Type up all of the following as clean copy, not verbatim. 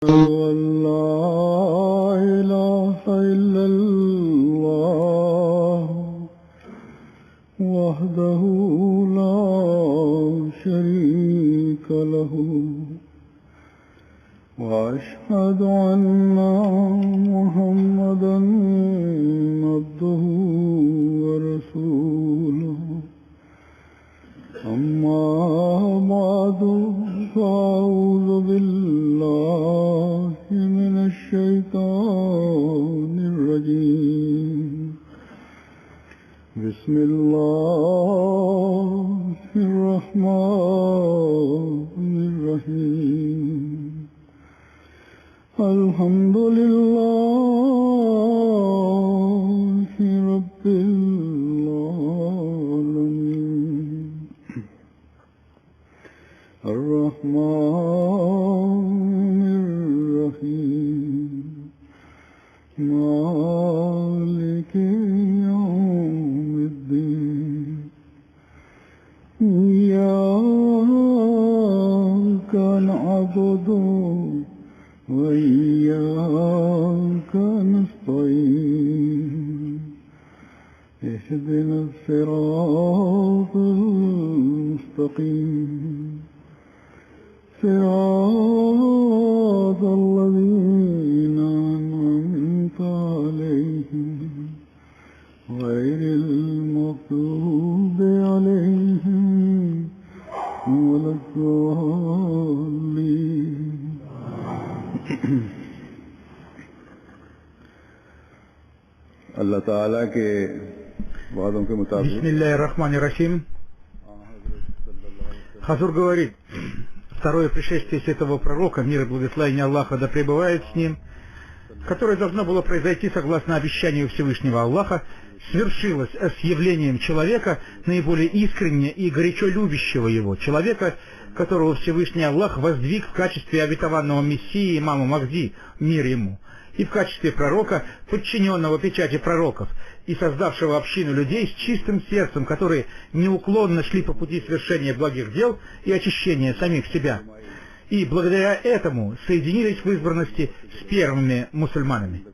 أشهد أن لا إله إلا الله وحده لا شريك له وأشهد أن محمدا عبده ورسوله أما بعد فأعوذ بالله من الشيطان الرجيم بسم الله الرحمن الرحيم الحمد لله رب العالمين الرحمن الرحيم مالك يوم الدين إياك نعبد وإياك نستعين اهدنا الصراط المستقيم صراط الذين أنعمت عليهم غير المغضوب عليهم ولا الضالين अल्लाह ताला के वादों के मुताबिक Бисмиллахир-рахманир-рахим. Хазур говорит, второе пришествие святого пророка, мир и благословение Аллаха да пребывает с ним, которое должно было произойти согласно обещанию Всевышнего Аллаха, свершилось с явлением человека, наиболее искренне и горячо любящего его, человека, которого Всевышний Аллах воздвиг в качестве обетованного Мессии имама Махди, мир ему, и в качестве пророка, подчиненного печати пророков, и создавшего общину людей с чистым сердцем, которые неуклонно шли по пути совершения благих дел и очищения самих себя, и благодаря этому соединились в избранности с первыми мусульманами.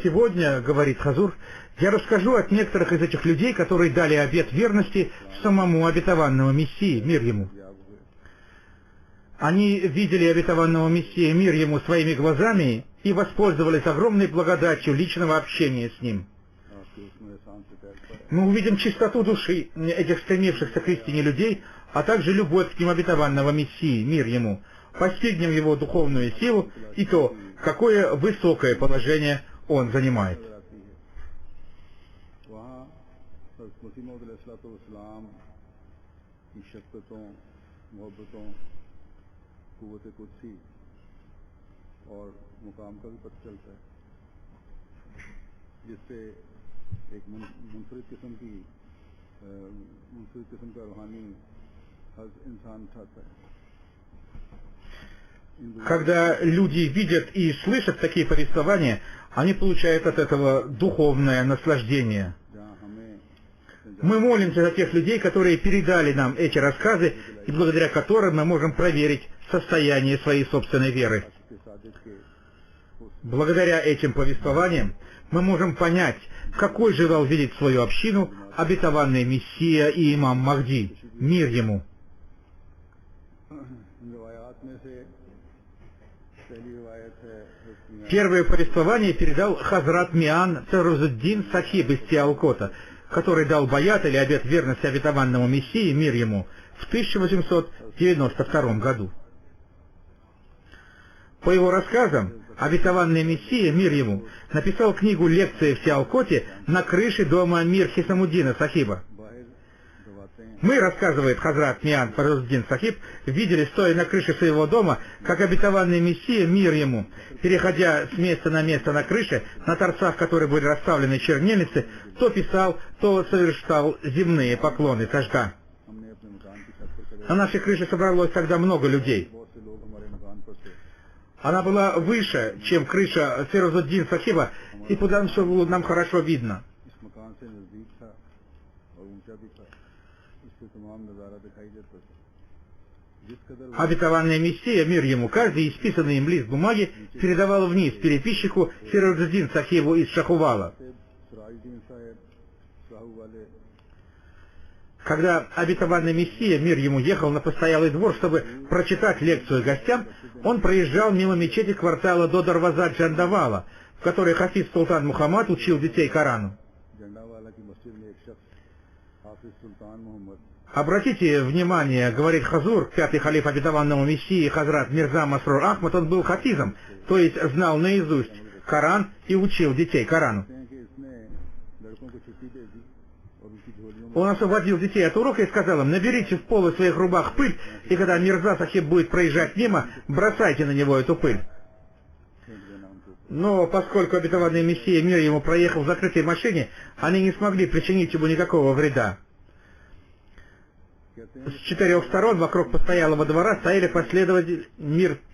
Сегодня, говорит Хазур, я расскажу от некоторых из этих людей, которые дали обет верности самому обетованному Мессии, мир ему. Они видели обетованного Мессии, мир ему, своими глазами и воспользовались огромной благодатью личного общения с ним. Мы увидим чистоту души этих стремившихся к истине людей, а также любовь к ним обетованного Мессии, мир ему, постигнем его духовную силу и то, какое высокое положение он занимает. Когда люди видят и слышат такие повествования, они получают от этого духовное наслаждение. Мы молимся за тех людей, которые передали нам эти рассказы, и благодаря которым мы можем проверить состояние своей собственной веры. Благодаря этим повествованиям мы можем понять, какой желал видеть свою общину обетованный Мессия и имам Махди, мир ему. Первое повествование передал Хазрат Миан Ферузуддин Сахиб из Сиалкота, который дал баят или обет верности обетованному Мессии, мир ему, в 1892 году. По его рассказам, обетованный Мессия, мир ему, написал книгу лекции в Сиалкоте на крыше дома Мир Хисамуддина Сахиба. Мы, рассказывает Хазрат Миан Фарузуддин Сахиб, видели, стоя на крыше своего дома, как обетованный Мессия, мир ему, переходя с места на место на крыше, на торцах которой были расставлены чернильницы, то писал, то совершал земные поклоны сожга. На нашей крыше собралось тогда много людей. Она была выше, чем крыша Фирузуддин Сахиба, и туда все было нам хорошо видно. इस मकान से नजदीक था और ऊंचा भी था, इससे तमाम नजारा दिखाई देता था। जिस कदर Обетованный Мессия, мир ему, каждый исписанный им лист бумаги передавал вниз переписчику Фирузуддин Сахибу из Шахувала. सिराजुद्दीन साहब साहू वाले Когда обетованный Мессия, мир ему, ехал на постоялый двор, чтобы прочитать лекцию гостям, он проезжал мимо мечети квартала до Дарваза Джандавала, в которой Хафиз Султан Мухаммад учил детей Корану. झंडावाला की मस्जिद में एक शख्स हाफिज सुल्तान मोहम्मद Обратите внимание, говорит Хазур, пятый халиф обетованного Мессии Хазрат Мирза Масрур Ахмад, он был хафизом, то есть знал наизусть Коран и учил детей Корану. हैं कि इसने लड़कों को छुट्टी दे दी और उनकी झोलियों में Он освободил детей от урока и сказал им: наберите в полы своих рубах пыль, и когда Мирза Сахиб будет проезжать мимо, бросайте на него эту пыль. फेंक देना उनको। Но поскольку обетованный Мессия, мир ему, проехал в закрытой машине, они не смогли причинить ему никакого вреда. कहते हैं С четырех сторон вокруг постоялого двора стояли последователи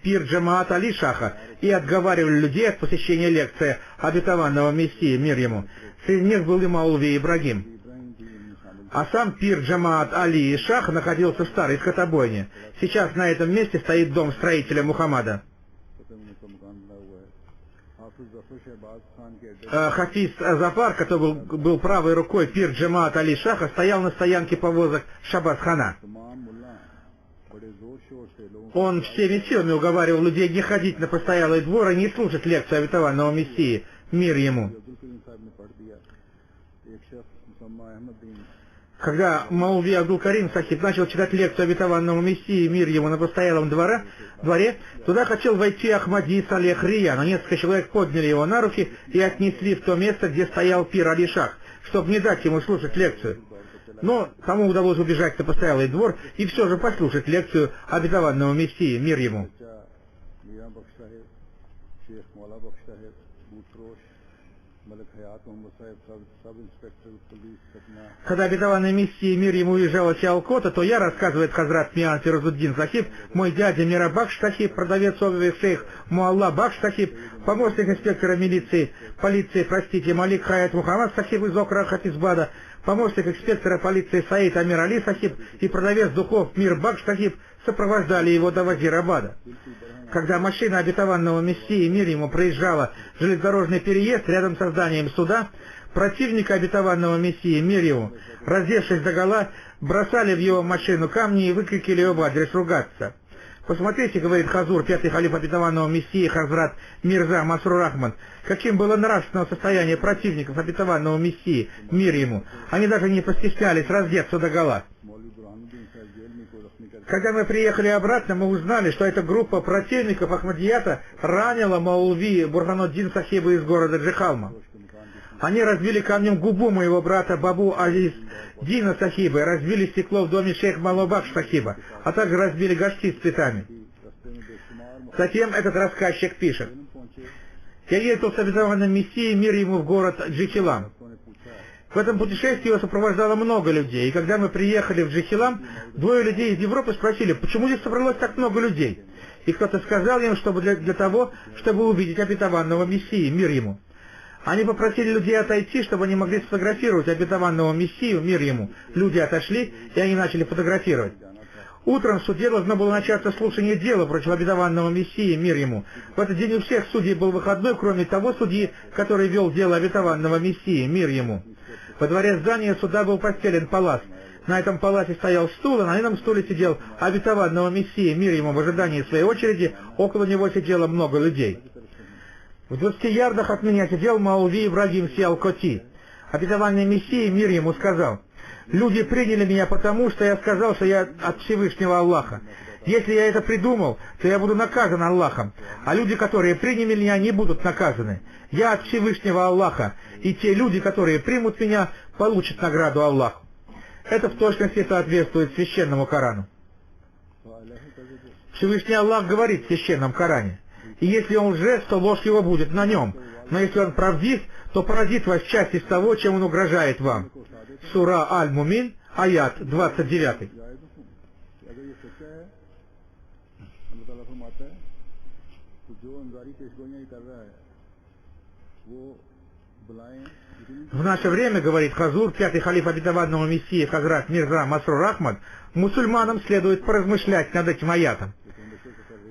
пир Джамаат Али Шаха и отговаривали людей от посещения лекции обетованного Мессии, мир ему. Среди них был и Маулви Ибрагим. इब्राहिम भी इनमें शामिल А сам пир Джамаат Али Шах находился в старой скотобойне. Сейчас на этом месте стоит дом строителя Мухаммада. पता है उनका मकान बना हुआ है। हाफिज जफर शहबाज खान के अड्डे Хафиз Зафар, который был правой рукой пир Джамаат Али Шаха, стоял на стоянке повозок Шабас-хана. तमाम मुल्ला बड़े जोर शोर से लोगों Он всеми силами уговаривал людей не ходить на постоялый двор и не слушать лекцию обетованного Мессии, мир ему. अब्दुल करीम साहब ने पढ़ दिया। एक शख्स मुसम्मा अहमद दीन Когда Маулви Абдул-Карим Сахиб начал читать лекцию обетованного Мессии, мир ему, на постоялом дворе, туда хотел войти Ахмади Салех Рия, но несколько человек подняли его на руки и отнесли в то место, где стоял пир Али Шах, чтобы не дать ему слушать лекцию. Но тому удалось убежать на постоялый двор и все же послушать лекцию обетованного Мессии, мир ему. बच्चा मीरा बख्श साहब, शेख मौला बख्श साहब, बूटरोश, मलिक हयात मोहम्मद साहब, सब इंस्पेक्टर पुलिस सतना Когда обетованный Мессия, мир ему, уезжал от Сиалкота, то я, рассказывает Хазрат Миан Фирузуддин Сахиб, мой дядя Мира Бакш Сахиб, продавец обуви шейх Муалла Бакш Сахиб, помощник инспектора полиции, Малик Хаят Мухаммад Сахиб из Окра Хафизбада, помощник инспектора полиции Саид Амир Али Сахиб и продавец духов Мир Бакш Сахиб сопровождали его до Вазирабада. Когда машина обетованного Мессии, мир ему, проезжала железнодорожный переезд рядом со зданием суда, противника обетованного Мессии, мир ему, раздевшись догола, бросали в его машину камни и выкрикивали его в адрес ругаться. Посмотрите, говорит Хазур, пятый халиф обетованного Мессии Хазрат Мирза Масрур Ахмад, каким было нравственное состояние противников обетованного Мессии, мир ему. Они даже не постеснялись раздеться догола. मौलवी बुरहानुद्दीन साहब जेल में को रखने का Когда мы приехали обратно, мы узнали, что эта группа противников Ахмадията ранила Маулви Бурхануддин Сахиба из города Джихалма. Они разбили камнем губу моего брата Бабу Азиз Дина Сахиба и разбили стекло в доме шейх Малобакш Сахиба, а также разбили горшки с цветами. रास्ते में बेशुमार Затем этот рассказчик пишет: मुखबिर पहुंचे। «Я ездил с обетованным Мессией, мир ему, в город Джихилам. उन्होंने पूछा В этом путешествии его сопровождало много людей, и когда мы приехали в Джихилам, двое людей из Европы спросили, почему здесь собралось так много людей. И кто-то сказал им, чтобы для того, чтобы увидеть обетованного Мессии, мир ему. Они попросили людей отойти, чтобы они могли сфотографировать обетованного Мессию, мир ему. Люди отошли, и они начали фотографировать. Утром в суде должно было начаться слушание дела против обетованного Мессии, мир ему. В этот день у всех судей был выходной, кроме того судьи, который вел дело обетованного Мессии, мир ему. Во дворе здания суда был постелен палас. На этом паласе стоял стул, а на этом стуле сидел обетованного Мессии, мир ему, в ожидании своей очереди. Около него сидело много людей. В 20 ярдах от меня сидел Маулви Ибрагим Сиалкоти. Обетованный Мессия, мир ему, сказал: «Люди приняли меня потому, что я сказал, что я от Всевышнего Аллаха. Если я это придумал, то я буду наказан Аллахом, а люди, которые приняли меня, не будут наказаны. Я от Всевышнего Аллаха, и те люди, которые примут меня, получат награду Аллаху». Это в точности соответствует священному Корану. Всевышний Аллах говорит в священном Коране: «И если он лжец, то ложь его будет на нем. Но если он правдив, то поразит вас часть из того, чем он угрожает вам». Сура Аль-Мумин, аят 29. अगर ये सच्चा है अल्लाह ताला फरमाता है तो जो अंजारी पेशगोइयां कर रहा है वो बुलाएं। В наше время, говорит Хазур, пятый халиф обетованного Мессии Хазрат Мирза Масрур Ахмад, мусульманам следует поразмышлять над этим аятом.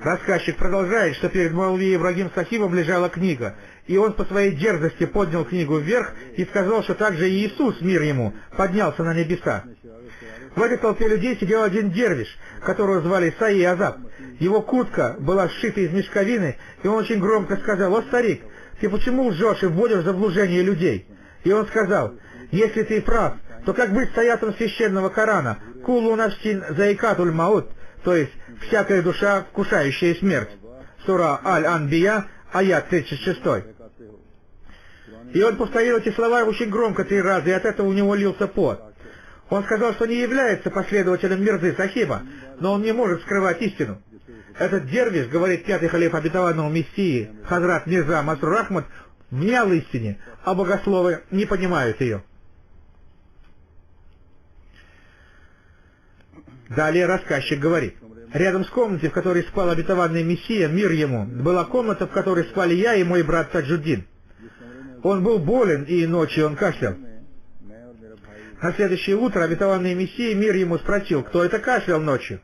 Рассказчик продолжает, что перед Маулви Ибрагим Сахибом лежала книга, и он по своей дерзости поднял книгу вверх и сказал, что также и Иисус, мир ему, поднялся на небеса. В этой толпе людей сидел один дервиш, которого звали Саи Азаб. Его куртка была сшита из мешковины, и он очень громко сказал: «О, старик, ты почему лжешь и вводишь в заблуждение людей?» И он сказал: «Если ты прав, то как быть с аятом священного Корана «Кулу нафсин заикатуль маут», то есть «всякая душа, вкушающая смерть». Сура Аль-Анбия, аят 36. И он повторил эти слова очень громко 3 раза, и от этого у него лился пот. Он сказал, что не является последователем Мирзы Сахиба, но он не может скрывать истину. Этот дервиш, говорит пятый халиф обетованного Мессии Хазрат Мирза Масрур Ахмад, внял истине, а богословы не понимают ее. Далее рассказчик говорит: рядом с комнатой, в которой спал обетованный Мессия, мир ему, была комната, в которой спали я и мой брат Таджуддин. Он был болен, и ночью он кашлял. На следующее утро обетованный Мессия, мир ему, спросил, кто это кашлял ночью.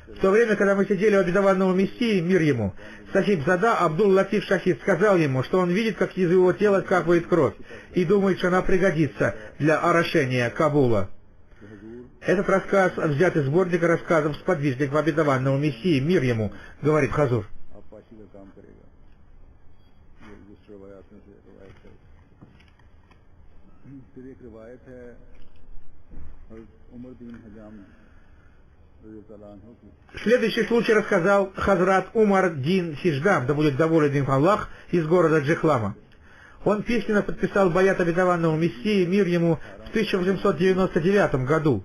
В то время, когда мы сидели у обетованного Мессии, мир ему, Сахиб Зада Абдул-Латиф Шахид сказал ему, что он видит, как из его тела капает кровь, и думает, что она пригодится для орошения Кабула. Этот рассказ взят из сборника рассказов сподвижников обетованного Мессии, мир ему, говорит Хазур. Следующий случай рассказал Хазрат Умар Дин Хиждам, да будет доволен им Аллах, из города Джихлама. Он письменно подписал баят обетованного Мессии, мир ему, в 1899 году.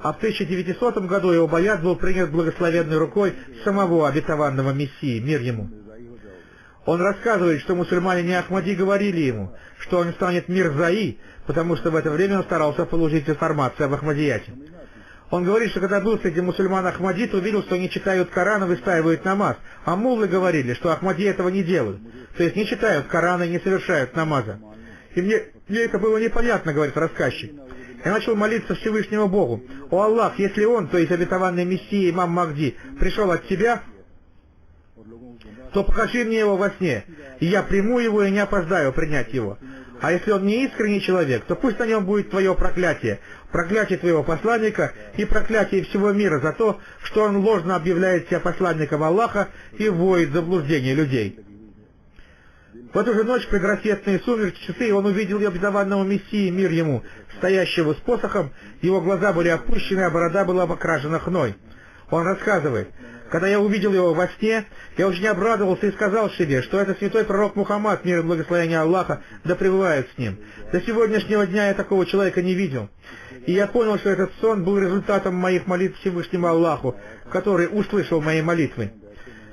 А в 1900 году его баят был принят благословенной рукой самого обетованного Мессии, мир ему. Он рассказывает, что мусульмане не Ахмади говорили ему, что он станет Мирзаи, потому что в это время он старался получить информацию об Ахмадияте. Он говорит, что когда был среди мусульман Ахмади, то увидел, что они читают Коран и выстаивают намаз, а муллы говорили, что Ахмади этого не делают, то есть не читают Корана и не совершают намаза. И мне это было непонятно, говорит рассказчик. Я начал молиться Всевышнему Богу: «О Аллах, если он, то есть обетованный Мессия имам Махди, пришел от тебя, то покажи мне его во сне, и я приму его и не опоздаю принять его. А если он не искренний человек, то пусть на нем будет твое проклятие, проклятие твоего посланника и проклятие всего мира за то, что он ложно объявляет себя посланником Аллаха и вводит в заблуждение людей». В эту же ночь, предрассветные сумерки, часы, он увидел обетованного Мессии, мир ему, стоящего с посохом, его глаза были опущены, а борода была покрашена хной. Он рассказывает: когда я увидел его во сне, я очень обрадовался и сказал себе, что это святой пророк Мухаммад, мир и благословение Аллаха, да пребывает с ним. До сегодняшнего дня я такого человека не видел. И я понял, что этот сон был результатом моих молитв Всевышнему Аллаху, который услышал мои молитвы.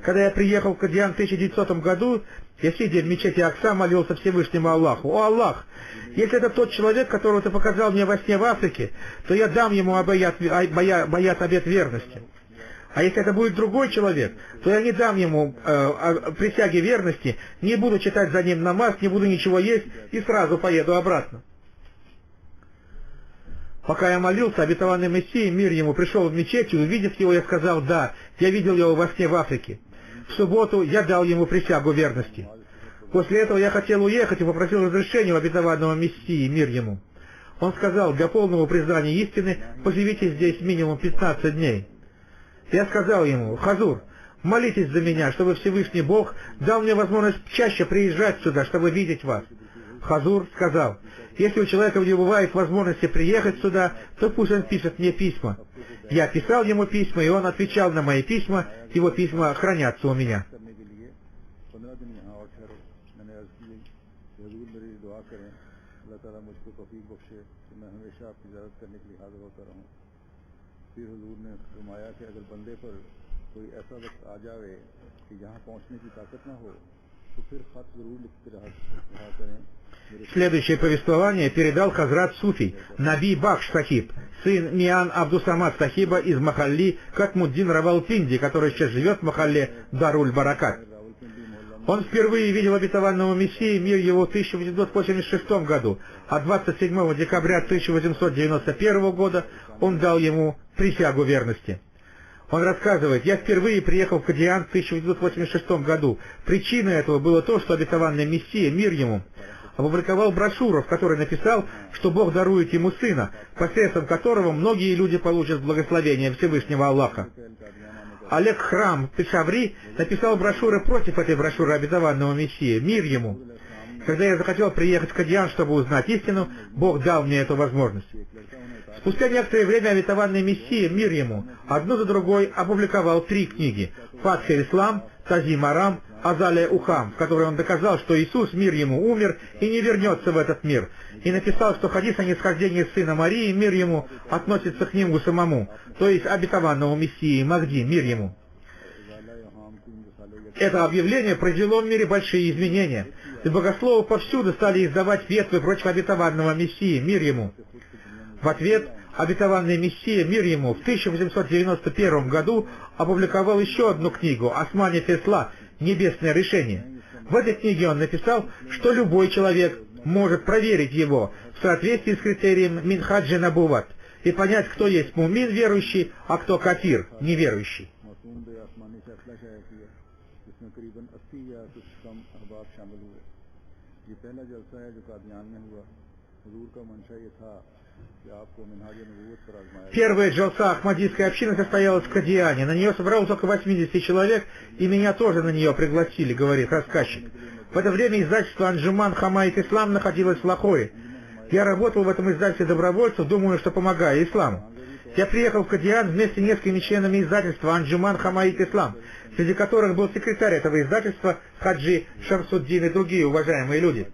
Когда я приехал в Кадьян в 1900 году, я, сидя в мечети Акса, молился Всевышнему Аллаху: «О Аллах, если это тот человек, которого ты показал мне во сне в Африке, то я дам ему обет верности. А если это будет другой человек, то я не дам ему присяги верности, не буду читать за ним намаз, не буду ничего есть и сразу поеду обратно». Пока я молился, обетованный Мессия, мир ему, пришел в мечеть, и, увидев его, я сказал: «Да, я видел его во сне в Африке». В субботу я дал ему присягу верности. После этого я хотел уехать и попросил разрешения у обетованного Мессии, мир ему. Он сказал: «Для полного признания истины поживите здесь минимум 15 дней». Я сказал ему: «Хазур, молитесь за меня, чтобы Всевышний Бог дал мне возможность чаще приезжать сюда, чтобы видеть вас». Хазур сказал: «Если у человека не бывает возможности приехать сюда, то пусть он пишет мне письма». Я писал ему письма, и он отвечал на мои письма, его письма хранятся у меня. Следующее повествование передал Хазрат Суфий, Наби Бахш Сахиб, сын Миан Абдусамад Сахиба из Махалли Катмуддин Равалпинди, который сейчас живет в Махалле Даруль Баракат. Он впервые видел обетованного Мессии, мир его, в 1886 году, а 27 декабря 1891 года он дал ему присягу верности. Он рассказывает: «Я впервые приехал в Кадиан в 1886 году. Причиной этого было то, что обетованный Мессия, мир ему, опубликовал брошюру, в которой написал, что Бог дарует ему сына, посредством которого многие люди получат благословение Всевышнего Аллаха. Олег Храм Пешаври написал брошюры против этой брошюры обетованного Мессии, мир ему. Когда я захотел приехать в Кадиан, чтобы узнать истину, Бог дал мне эту возможность». Спустя некоторое время обетованный Мессия, мир ему, одну за другой опубликовал 3 книги: «Фатхи Ислам», «Тазим Арам», «Азалия Ухам», в которой он доказал, что Иисус, мир ему, умер и не вернется в этот мир, и написал, что хадис о нисхождении сына Марии, мир ему, относится к нему самому, то есть обетованному Мессии Махди, мир ему. Это объявление произвело в мире большие изменения, и богословы повсюду стали издавать фетвы против обетованного Мессии, мир ему. В ответ обетованный Мессия, мир ему, в 1891 году опубликовал еще одну книгу «Османи Фесла. Небесное решение». В этой книге он написал, что любой человек может проверить его в соответствии с критерием Минхаджи Набуват и понять, кто есть мумин верующий, а кто кафир неверующий. Первая джалса ахмадийской общины состоялась в Кадиане. На нее собралось около 80 человек, и меня тоже на нее пригласили, говорит рассказчик. В это время издательство «Анджуман Хамаит Ислам» находилось в Лахоре. Я работал в этом издательстве добровольцем, думаю, что помогаю исламу. Я приехал в Кадиан вместе с несколькими членами издательства «Анджуман Хамаит Ислам», среди которых был секретарь этого издательства Хаджи Шамсуддин и другие уважаемые люди.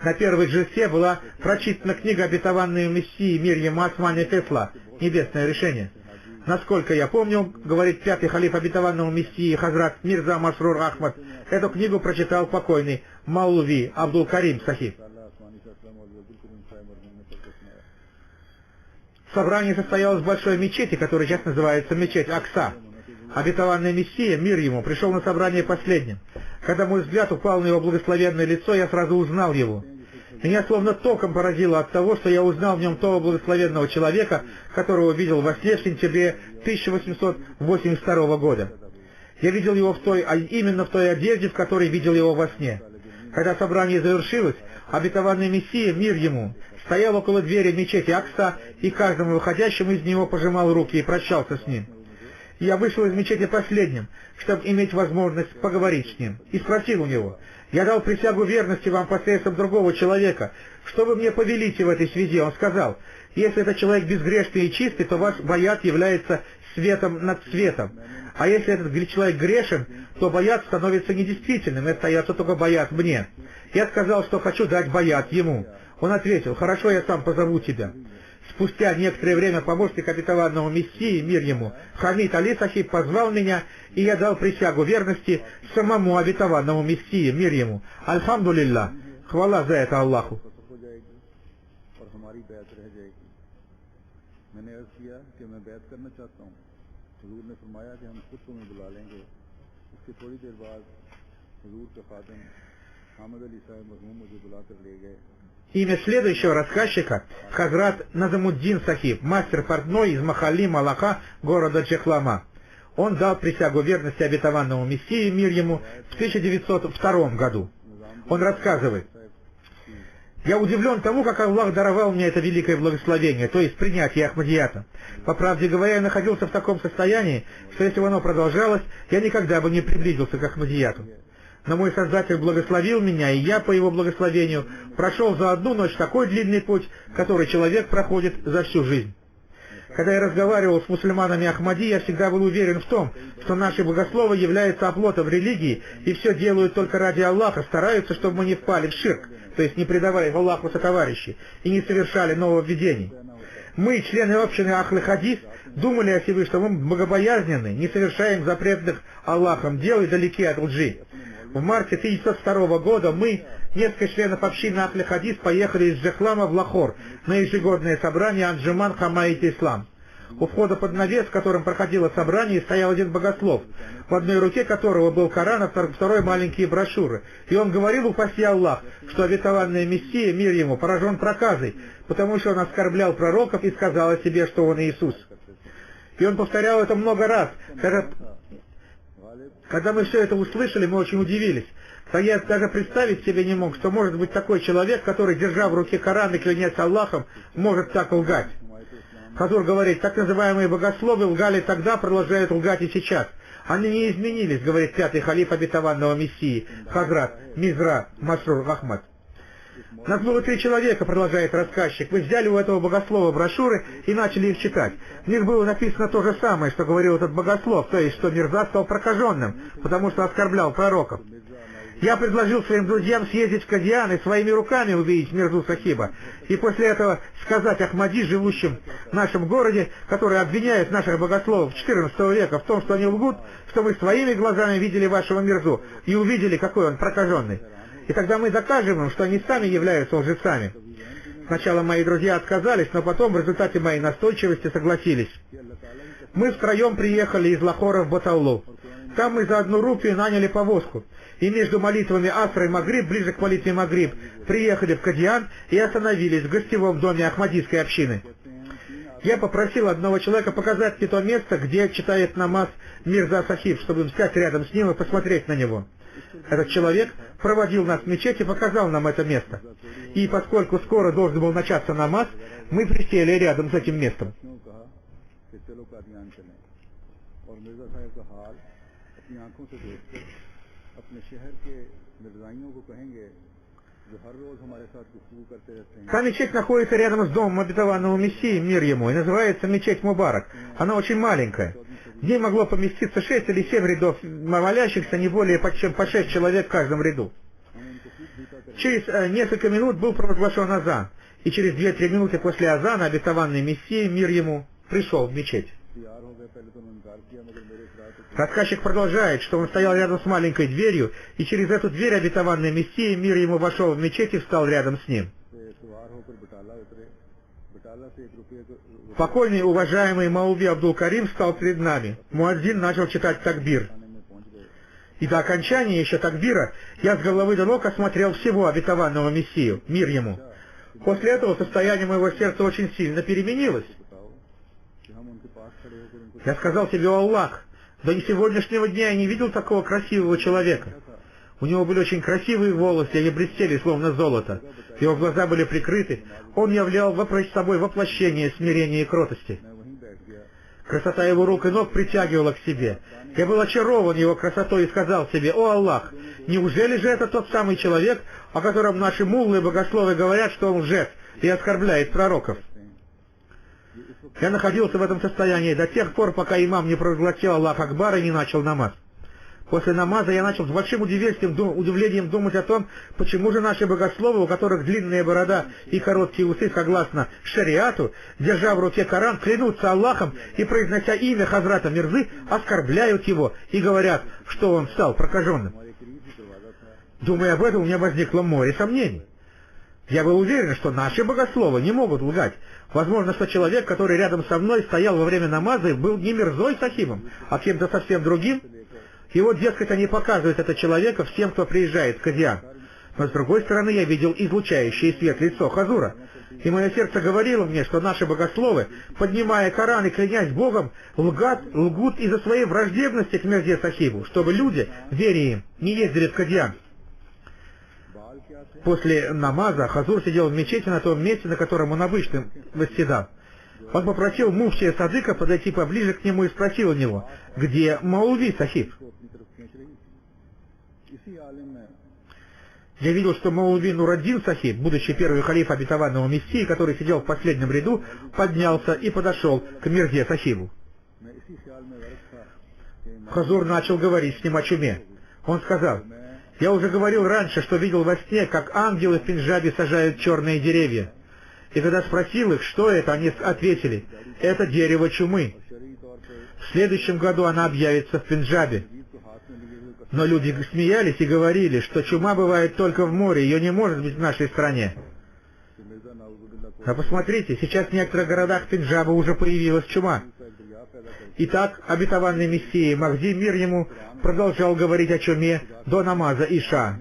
На первой джалсе была прочитана книга обетованной Мессии, мир ему, Османи Фесла, «Небесное решение». Насколько я помню, говорит пятый халиф обетованного Мессии Хазрат Мирза Масрур Ахмад, эту книгу прочитал покойный Маулви Абдул Карим Сахиб. Собрание состоялось в большой мечети, которая сейчас называется мечеть Акса. Обетованный Мессия, мир ему, пришел на собрание последним. Когда мой взгляд упал на его благословенное лицо, я сразу узнал его. Меня словно током поразило от того, что я узнал в нем того благословенного человека, которого видел во сне в сентябре 1882 года. Я видел его именно в той одежде, в которой видел его во сне. Когда собрание завершилось, обетованный Мессия, мир ему, стоял около двери мечети Акса и каждому выходящему из него пожимал руки и прощался с ним. Я вышел из мечети последним, чтобы иметь возможность поговорить с ним, и спросил у него: «Я дал присягу верности вам посредством другого человека. Что вы мне повелите в этой связи?» Он сказал: «Если этот человек безгрешный и чистый, то ваш баят является светом над светом. А если этот человек грешен, то баят становится недействительным, и остается только баят мне». Я сказал, что хочу дать баят ему. Он ответил: «Хорошо, я сам позову тебя». Спустя некоторое время помощник обетованного Мессии, мир ему, Хамид Али Сахиб, позвал меня, и я дал присягу верности самому обетованному Мессии, мир ему. Альхамдулилля, хвала за это Аллаху. Имя следующего рассказчика — Хазрат Назамуддин Сахиб, мастер портной из Махалли Малаха, города Чехлама. Он дал присягу верности обетованному Мессии, мир ему, в 1902 году. Он рассказывает: «Я удивлен тому, как Аллах даровал мне это великое благословение, то есть принятие Ахмадията. По правде говоря, я находился в таком состоянии, что если бы оно продолжалось, я никогда бы не приблизился к Ахмадияту. Но мой Создатель благословил меня, и я, по его благословению, прошел за одну ночь такой длинный путь, который человек проходит за всю жизнь. Когда я разговаривал с мусульманами Ахмади, я всегда был уверен в том, что наши богословы являются оплотом религии и все делают только ради Аллаха, стараются, чтобы мы не впали в ширк, то есть не предавали в Аллаху сотоварищей и не совершали нововведений. Мы, члены общины Ахлы Хадис, думали о себе, что мы богобоязненны, не совершаем запретных Аллахом дел и далеки от лжи. В марте 1902 года мы, несколько членов общины Ахли Хадис, поехали из Джехлама в Лахор на ежегодное собрание Анджуман Хамаит Ислам. У входа под навес, в котором проходило собрание, стоял один богослов, в одной руке которого был Коран, а в второй маленькие брошюры. И он говорил, упаси Аллах, что обетованный Мессия, мир ему, поражен проказой, потому что он оскорблял пророков и сказал о себе, что он Иисус. И он повторял это много раз. Когда мы все это услышали, мы очень удивились. Я даже представить себе не мог, что может быть такой человек, который, держа в руке Коран и клянясь Аллахом, может так лгать. Хазур говорит, так называемые богословы лгали тогда, продолжают лгать и сейчас. Они не изменились, говорит пятый халиф обетованного Мессии, Хазрат Мизра Масрур Ахмад. Нас было 3 человека, продолжает рассказчик. Мы взяли у этого богослова брошюры и начали их читать. В них было написано то же самое, что говорил этот богослов, то есть, что Мирза стал прокаженным, потому что оскорблял пророков. Я предложил своим друзьям съездить в Кадиан и своими руками увидеть Мирзу Сахиба, и после этого сказать Ахмади, живущим в нашем городе, которые обвиняют наших богословов XIV века в том, что они лгут, что мы своими глазами видели вашего Мирзу и увидели, какой он прокаженный. И тогда мы докажем им, что они сами являются лжецами. Сначала мои друзья отказались, но потом в результате моей настойчивости согласились. Мы втроем приехали из Лахора в Баталлу. Там мы за 1 рупию наняли повозку. И между молитвами Асра и Магриб, ближе к молитве Магриб, приехали в Кадиан и остановились в гостевом доме Ахмадийской общины. Я попросил одного человека показать мне то место, где читает намаз Мирза Сахиб, чтобы встать рядом с ним и посмотреть на него. Этот человек проводил нас в мечеть и показал нам это место. И поскольку скоро должен был начаться намаз, мы присели рядом с этим местом. Та мечеть находится рядом с домом обетованного Мессии, мир ему, и называется мечеть Мубарак. Она очень маленькая. В ней могло поместиться 6 или 7 рядов молящихся, не более чем по 6 человек в каждом ряду. Через несколько минут был провозглашен азан, и через 2-3 минуты после азана обетованный Мессия, мир ему, пришел в мечеть. Рассказчик продолжает, что он стоял рядом с маленькой дверью, и через эту дверь обетованный Мессия, мир ему, вошел в мечеть и встал рядом с ним. Покойный уважаемый Маулви Абдул-Карим встал перед нами. Муадзин начал читать такбир. И до окончания еще такбира я с головы до ног осмотрел всего обетованного Мессию, мир ему. После этого состояние моего сердца очень сильно переменилось. Я сказал себе: «О Аллах, до сегодняшнего дня я не видел такого красивого человека». У него были очень красивые волосы, они блестели, словно золото. Его глаза были прикрыты. Он являл собой воплощение смирения и кротости. Красота его рук и ног притягивала к себе. Я был очарован его красотой и сказал себе: «О Аллах, неужели же это тот самый человек, о котором наши муллы и богословы говорят, что он лжец и оскорбляет пророков?» Я находился в этом состоянии до тех пор, пока имам не провозгласил Аллах Акбар и не начал намаз. После намаза я начал с большим удивлением думать о том, почему же наши богословы, у которых длинная борода и короткие усы согласно шариату, держа в руке Коран, клянутся Аллахом и, произнося имя Хазрата Мирзы, оскорбляют его и говорят, что он стал прокаженным. Думая об этом, у меня возникло море сомнений. Я был уверен, что наши богословы не могут лгать. Возможно, что человек, который рядом со мной стоял во время намаза, был не Мирзой Сахибом, а кем-то совсем другим. И вот, дескать, они показывают этого человека всем, кто приезжает в Кадиан. Но с другой стороны, я видел излучающее свет лицо Хазура. И мое сердце говорило мне, что наши богословы, поднимая Коран и клянясь Богом, лгут из-за своей враждебности к Мирзе Сахибу, чтобы люди, веря им, не ездили в Кадиан. После намаза Хазур сидел в мечети на том месте, на котором он обычно восседал. Он попросил муфтия Садыка подойти поближе к нему и спросил у него: «Где Маулви Сахиб?» Я видел, что Маулви Нураддин Сахиб, будучи первый халиф обетованного Мессии, который сидел в последнем ряду, поднялся и подошел к Мирзе Сахибу. Хазур начал говорить с ним о чуме. Он сказал: «Я уже говорил раньше, что видел во сне, как ангелы в Пенджабе сажают черные деревья. И когда спросил их, что это, они ответили: это дерево чумы. В следующем году она объявится в Пенджабе. Но люди смеялись и говорили, что чума бывает только в море, ее не может быть в нашей стране». А посмотрите, сейчас в некоторых городах Пенджаба уже появилась чума. Итак, обетованный Мессия Махди, мир ему, продолжал говорить о чуме до намаза Иша.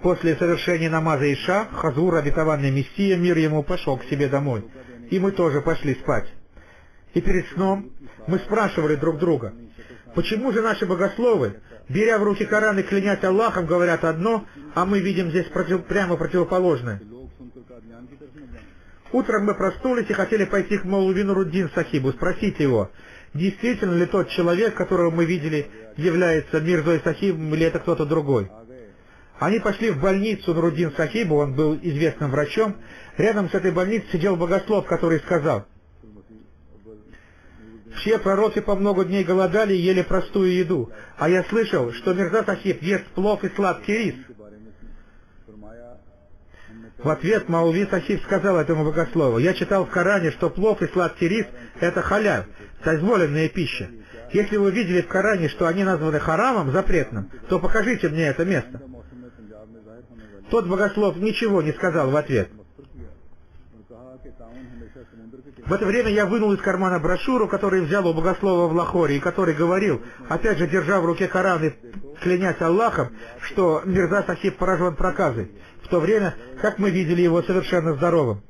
После совершения намаза Иша, Хазур, обетованный Мессия, мир ему, пошел к себе домой. И мы тоже пошли спать. И перед сном мы спрашивали друг друга, почему же наши богословы, беря в руки Коран и клянясь Аллахом, говорят одно, а мы видим здесь прямо противоположное. Утром мы проснулись и хотели пойти к Маулви Нуруддин Сахибу, спросить его, действительно ли тот человек, которого мы видели, является Мирзой Сахибом или это кто-то другой. Они пошли в больницу Нуруддин Сахибу, он был известным врачом. Рядом с этой больницей сидел богослов, который сказал, все пророки по много дней голодали и ели простую еду, а я слышал, что Мирза Сахиб ест плов и сладкий рис. В ответ Маулви Сахиб сказал этому богослову, я читал в Коране, что плов и сладкий рис — это халяль, дозволенная пища. Если вы видели в Коране, что они названы харамом, запретным, то покажите мне это место. Тот богослов ничего не сказал в ответ. В это время я вынул из кармана брошюру, которую взял у богослова в Лахоре, и который говорил, опять же держа в руке Коран и клянясь Аллахом, что Мирза Сахиб поражен проказой, в то время, как мы видели его совершенно здоровым.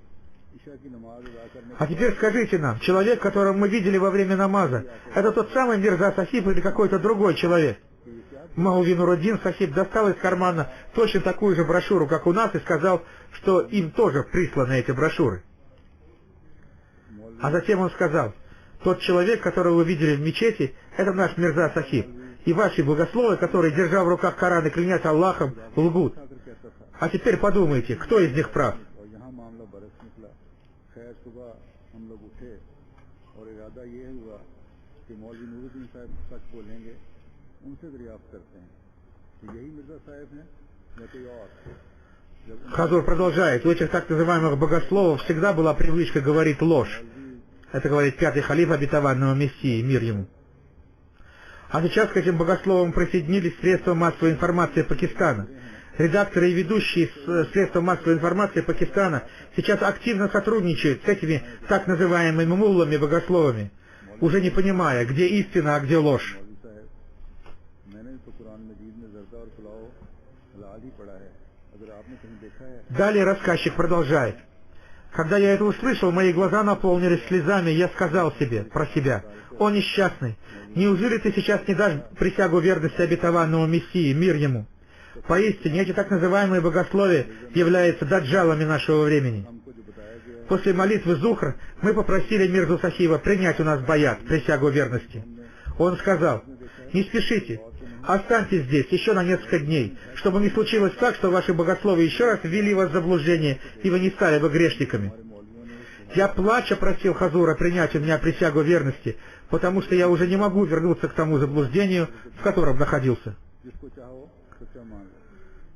А теперь скажите нам, человек, которого мы видели во время намаза, это тот самый Мирза Сахиб или какой-то другой человек? Маулви Нуруддин Сахиб достал из кармана точно такую же брошюру, как у нас, и сказал, что им тоже присланы эти брошюры. А затем он сказал, тот человек, которого вы видели в мечети, это наш Мирза Сахиб, и ваши богословы, которые, держа в руках Коран и клянясь Аллахом, лгут. А теперь подумайте, кто из них прав? Хазур продолжает, у этих так называемых богословов всегда была привычка говорить ложь. Это говорит пятый халиф обетованного Мессии, мир ему. А сейчас к этим богословам присоединились средства массовой информации Пакистана. Редакторы и ведущие средства массовой информации Пакистана сейчас активно сотрудничают с этими так называемыми муллами-богословами, уже не понимая, где истина, а где ложь. Далее рассказчик продолжает. Когда я это услышал, мои глаза наполнились слезами, и я сказал себе, про себя, «О, несчастный, неужели ты сейчас не дашь присягу верности обетованному Мессии, мир ему?» Поистине, эти так называемые богословия являются даджалами нашего времени. После молитвы Зухр мы попросили Мирзу Сахиба принять у нас баят, присягу верности. Он сказал, «Не спешите, останьтесь здесь еще на несколько дней, чтобы не случилось так, что ваши богословы еще раз ввели вас в заблуждение, и вы не стали бы грешниками». Я плача просил Хазура принять у меня присягу верности, потому что я уже не могу вернуться к тому заблуждению, в котором находился.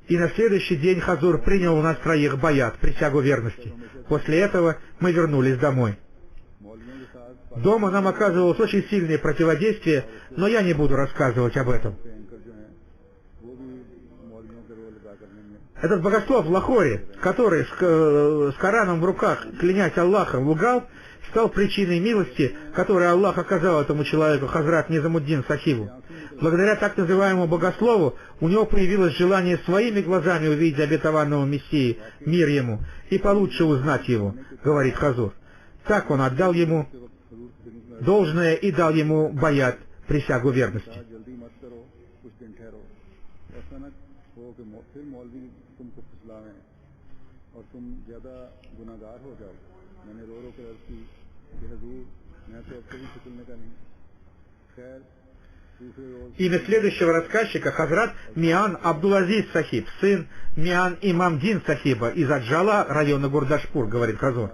И на следующий день Хазур принял у нас троих баят, присягу верности. После этого мы вернулись домой. Дома нам оказывалось очень сильное противодействие, но я не буду рассказывать об этом. Этот богослов в Лахоре, который с Кораном в руках, клянясь Аллахом, лгал, стал причиной милости, которую Аллах оказал этому человеку, Хазрат Низамуддин Сахибу. Благодаря так называемому богослову у него появилось желание своими глазами увидеть обетованного Мессии, мир ему, и получше узнать его, говорит Хазур. Так он отдал ему должное и дал ему баят, присягу верности. Имя следующего рассказчика Хазрат Миан Абдулазиз Сахиб, сын Миан Имамдин Сахиба из Аджала, района Гурдашпур, говорит Хазур.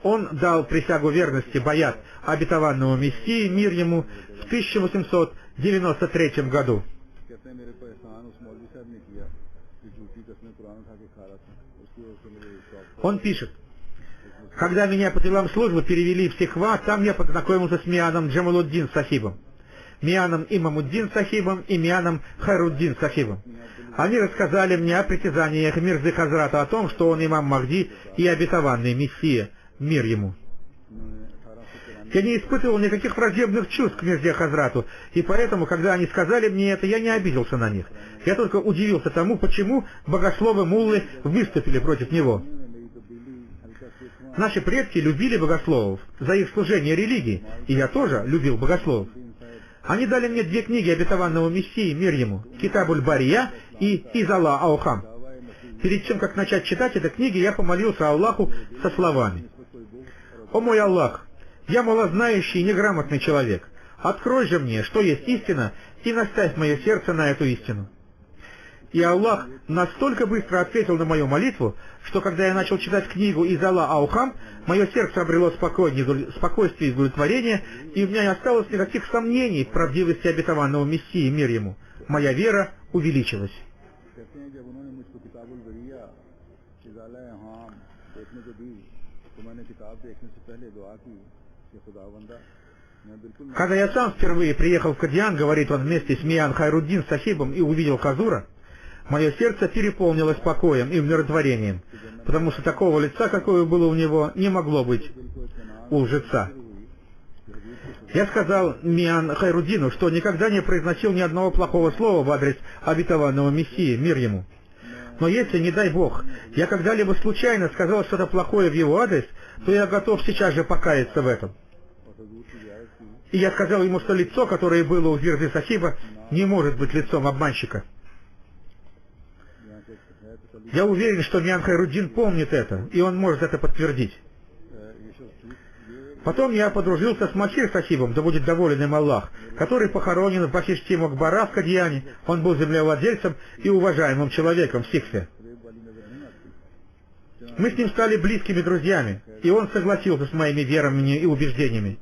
Он дал присягу верности баят обетованному Мессии, мир ему, в 1893 году. Он пишет, когда меня по делам службы перевели в Сихва, там я познакомился с Мианом Джамалуддин Сахибом. Мианом Имамуддин Сахибом и Мианом Хайруддин Сахибом. Они рассказали мне о притязаниях Мирзы Хазрата о том, что он имам Махди и обетованный Мессия, мир ему. Я не испытывал никаких враждебных чувств к Мирзе Хазрату, и поэтому, когда они сказали мне это, я не обиделся на них. Я только удивился тому, почему богословы-муллы выступили против него. Наши предки любили богословов за их служение религии, и я тоже любил богословов. Они дали мне 2 книги обетованного Мессии, мир ему, Китабуль-Бария и Изала Аухам. Перед тем, как начать читать эти книги, я помолился Аллаху со словами: «О мой Аллах, я малознающий и неграмотный человек. Открой же мне, что есть истина, и наставь мое сердце на эту истину». И Аллах настолько быстро ответил на мою молитву, что когда я начал читать книгу Изала Аухам, мое сердце обрело спокойствие и удовлетворение, и у меня не осталось никаких сомнений в правдивости обетованного Мессии, мир ему. Моя вера увеличилась. Когда я сам впервые приехал в Кадьян, говорит он, вместе с Миан Хайруддин Сахибом и увидел Хазура, мое сердце переполнилось покоем и умиротворением, потому что такого лица, какое было у него, не могло быть у лжеца. Я сказал Миан Хайруддину, что никогда не произносил ни одного плохого слова в адрес обетованного Мессии, мир ему. Но если, не дай Бог, я когда-либо случайно сказал что-то плохое в его адрес, то я готов сейчас же покаяться в этом. И я сказал ему, что лицо, которое было у Мирзы Сахиба, не может быть лицом обманщика. Я уверен, что Миан Хайруддин помнит это, и он может это подтвердить. Потом я подружился с Махир Сахибом, да будет доволен им Аллах, который похоронен в Бахишти Мокбара в Кадьяне. Он был землевладельцем и уважаемым человеком в Сикхе. Мы с ним стали близкими друзьями, и он согласился с моими верами и убеждениями.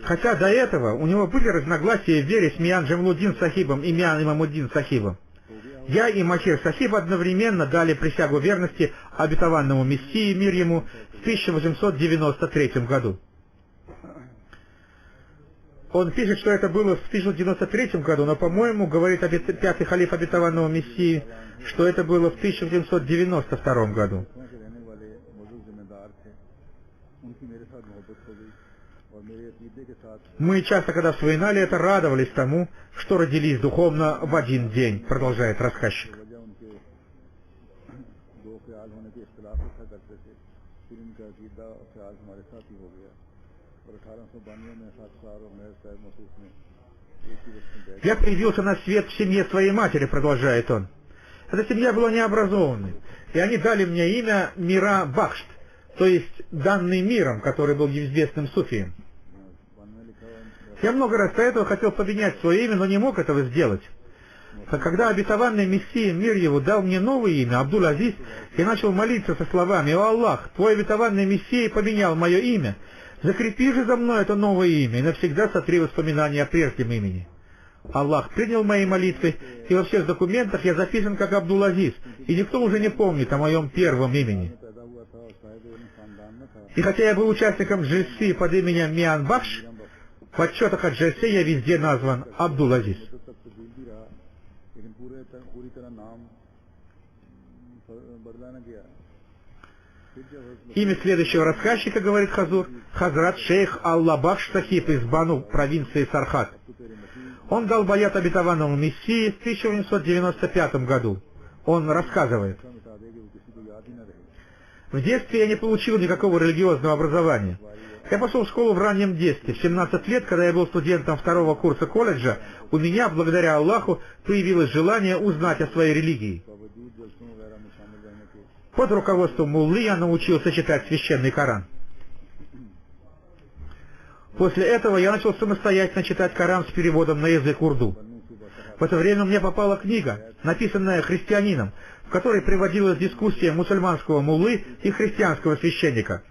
Хотя до этого у него были разногласия в вере с Миан Джамлуддин Сахибом и Миан Имамуддин Сахибом. Я и Махир Сахиб одновременно дали присягу верности обетованному Мессии, мир ему, в 1893 году. Он пишет, что это было в 1993 году, но, по-моему, говорит пятый халиф обетованного Мессии, что это было в 1992 году. Мы часто, когда вспоминали это, радовались тому, что родились духовно в один день, продолжает рассказчик. Я появился на свет в семье своей матери, продолжает он. Эта семья была необразованной, и они дали мне имя Мира Бахшт, то есть данный миром, который был известным суфием. Я много раз до этого хотел поменять свое имя, но не мог этого сделать. А когда обетованный Мессия, мир его, дал мне новое имя, Абдул-Азиз, я начал молиться со словами: «О Аллах, твой обетованный Мессия поменял мое имя. Закрепи же за мной это новое имя и навсегда сотри воспоминания о прежнем имени». Аллах принял мои молитвы, и во всех документах я записан как Абдул-Азиз, и никто уже не помнит о моем первом имени. И хотя я был участником джельсы под именем Миан Бахш, в отчетах от джельсы я везде назван Абдул-Азиз. Имя следующего рассказчика, говорит Хазур, Хазрат шейх Алла-Бахш Сахиб из Бану, провинции Сархат. Он дал баят обетованному Мессии в 1895 году. Он рассказывает: «В детстве я не получил никакого религиозного образования. Я пошел в школу в раннем детстве. В 17 лет, когда я был студентом 2-го курса колледжа, у меня, благодаря Аллаху, появилось желание узнать о своей религии. Под руководством муллы я научился читать священный Коран. После этого я начал самостоятельно читать Коран с переводом на язык урду. В это время мне попала книга, написанная христианином, в которой приводилась дискуссия мусульманского муллы и христианского священника.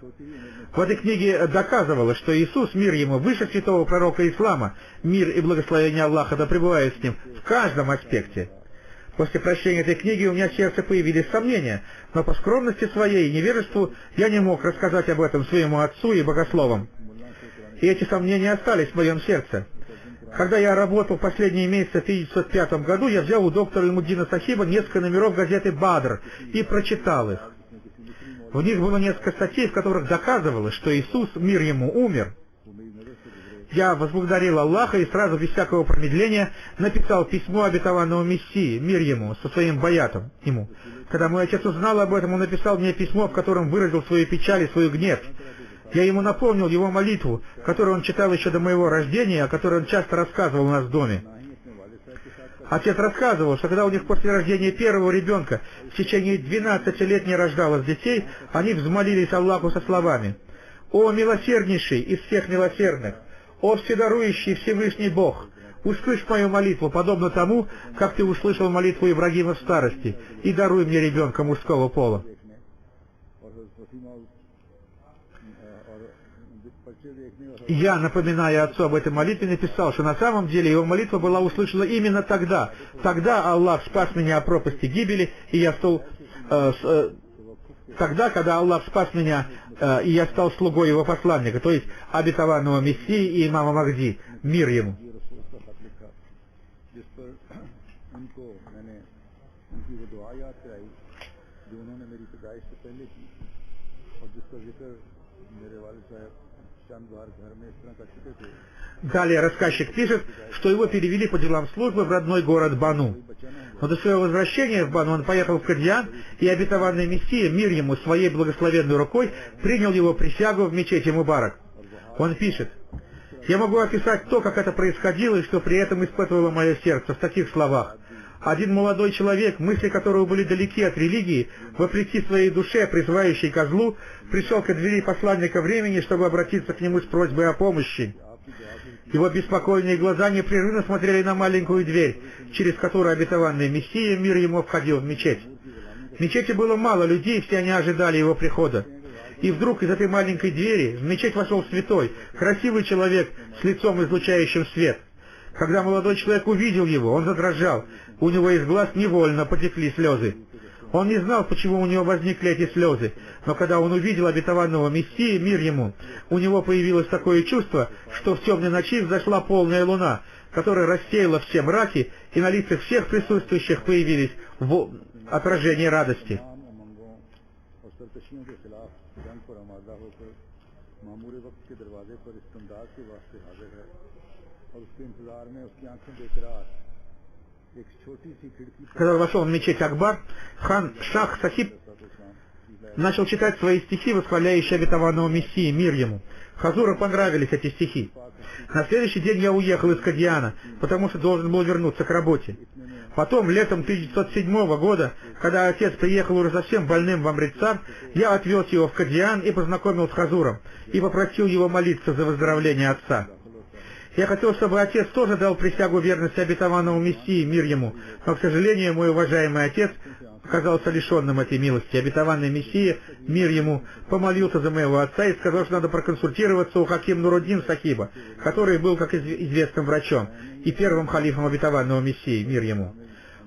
В этой книге доказывалось, что Иисус, мир ему, выше святого пророка ислама, мир и благословение Аллаха да пребывает с ним в каждом аспекте. После прочтения этой книги у меня в сердце появились сомнения, но по скромности своей и невежеству я не мог рассказать об этом своему отцу и богословам. И эти сомнения остались в моем сердце. Когда я работал последние месяцы в 1905 году, я взял у доктора Ильмуддина Сахиба несколько номеров газеты «Бадр» и прочитал их. В них было несколько статей, в которых доказывалось, что Иисус, мир ему, умер. Я возблагодарил Аллаха и сразу, без всякого промедления, написал письмо обетованному Мессии, мир ему, со своим баятом ему. Когда мой отец узнал об этом, он написал мне письмо, в котором выразил свою печаль и свой гнев. Я ему напомнил его молитву, которую он читал еще до моего рождения, о которой он часто рассказывал у нас в доме. Отец рассказывал, что когда у них после рождения первого ребенка в течение 12 лет не рождалось детей, они взмолились Аллаху со словами: «О милосерднейший из всех милосердных! О вседарующий Всевышний Бог! Услышь мою молитву, подобно тому, как ты услышал молитву Ибрагима в старости, и даруй мне ребенка мужского пола». Я, напоминая отцу об этой молитве, написал, что на самом деле его молитва была услышана именно тогда. Тогда Аллах спас меня от пропасти гибели, и я стал... тогда, когда Аллах спас меня, и я стал слугой его посланника, то есть обетованного Мессии и имама Махди, мир ему. Далее рассказчик пишет, что его перевели по делам службы в родной город Бану. Но до своего возвращения в Бану он поехал в Кадьян, и обетованный Мессия, мир ему, своей благословенной рукой принял его присягу в мечети Мубарак. Он пишет: «Я могу описать то, как это происходило, и что при этом испытывало мое сердце в таких словах. Один молодой человек, мысли которого были далеки от религии, вопреки своей душе, призывающей ко злу, пришел ко двери посланника времени, чтобы обратиться к нему с просьбой о помощи. Его беспокойные глаза непрерывно смотрели на маленькую дверь, через которую обетованный Мессия, мир ему, входил в мечеть. В мечети было мало людей, все они ожидали его прихода. И вдруг из этой маленькой двери в мечеть вошел святой, красивый человек с лицом, излучающим свет. Когда молодой человек увидел его, он задрожал, у него из глаз невольно потекли слезы. Он не знал, почему у него возникли эти слезы, но когда он увидел обетованного Мессии, мир ему, у него появилось такое чувство, что в темной ночи взошла полная луна, которая рассеяла все мраки, и на лицах всех присутствующих появились отражения радости. Когда вошел в мечеть Акбар, хан Шах Сахиб начал читать свои стихи, восхваляющие обетованного Мессии, мир ему. Хазуру понравились эти стихи. На следующий день я уехал из Кадьяна, потому что должен был вернуться к работе. Потом, летом 1907 года, когда отец приехал уже совсем больным в Амритсар, я отвез его в Кадьян и познакомил с Хазуром, и попросил его молиться за выздоровление отца. Я хотел, чтобы отец тоже дал присягу верности обетованному Мессии, мир ему, но, к сожалению, мой уважаемый отец оказался лишенным этой милости. Обетованный Мессия, мир ему, помолился за моего отца и сказал, что надо проконсультироваться у Хаким Нуруддин Сахиба, который был, как известным, врачом и первым халифом обетованного Мессии, мир ему.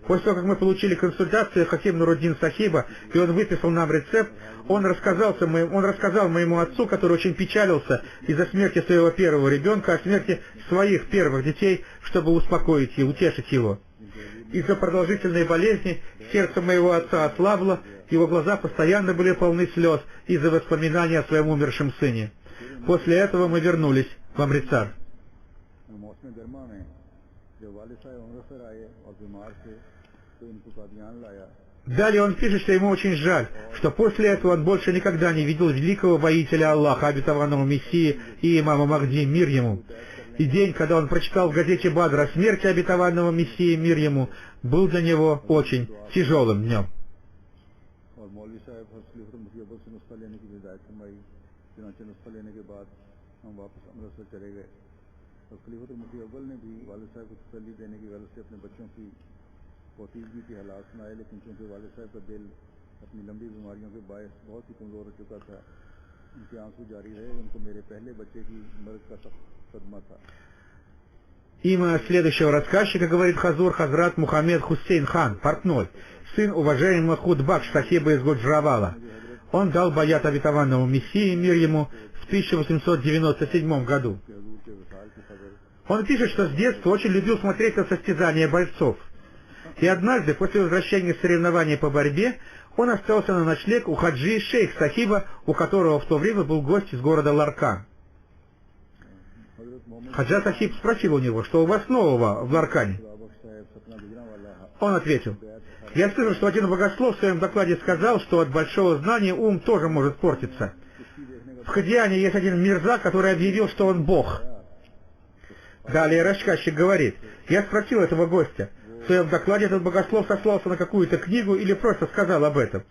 После того, как мы получили консультацию Хаким Нуруддин Сахиба, и он выписал нам рецепт, он рассказал моему отцу, который очень печалился из-за смерти своего первого ребенка, о смерти своих первых детей, чтобы успокоить и утешить его. Из-за продолжительной болезни сердце моего отца ослабло, его глаза постоянно были полны слез из-за воспоминаний о своем умершем сыне. После этого мы вернулись в Амритсар. Далее он пишет, что ему очень жаль, что после этого он больше никогда не видел великого воителя Аллаха, обетованного Мессии и имама Махди, мир ему. И день, когда он прочитал в газете Бадр о смерти обетованного Мессии, мир ему, был для него очень тяжелым днем. पोतीजगी के हालात सुनाए, लेकिन चूंकि वालिद साहब का दिल अपनी लंबी बीमारियों के बायस बहुत ही कमज़ोर हो चुका था, उनके आंसू जारी रहे। उनको मेरे पहले बच्चे की मर्द का सदमा था. Имя следующего рассказчика, говорит Хазур, Хазрат Мухаммед Хусейн хан, портной, сын уважаемого Худбакш Сахиба из Гуджравала. Он дал баят обетованному Мессии, мир ему, в 1897 году. Он пишет, что с детства очень любил смотреть на состязания бойцов. И однажды, после возвращения с соревнований по борьбе, он остался на ночлег у хаджи шейх Сахиба, у которого в то время был гость из города Ларкан. Хаджа Сахиб спросил у него, что у вас нового в Ларкане? Он ответил: я слышал, что один богослов в своем докладе сказал, что от большого знания ум тоже может портиться. В Хадиане есть один мирза, который объявил, что он бог. Далее рассказчик говорит: я спросил этого гостя, в своем докладе этот богослов сослался на какую-то книгу или просто сказал об этом.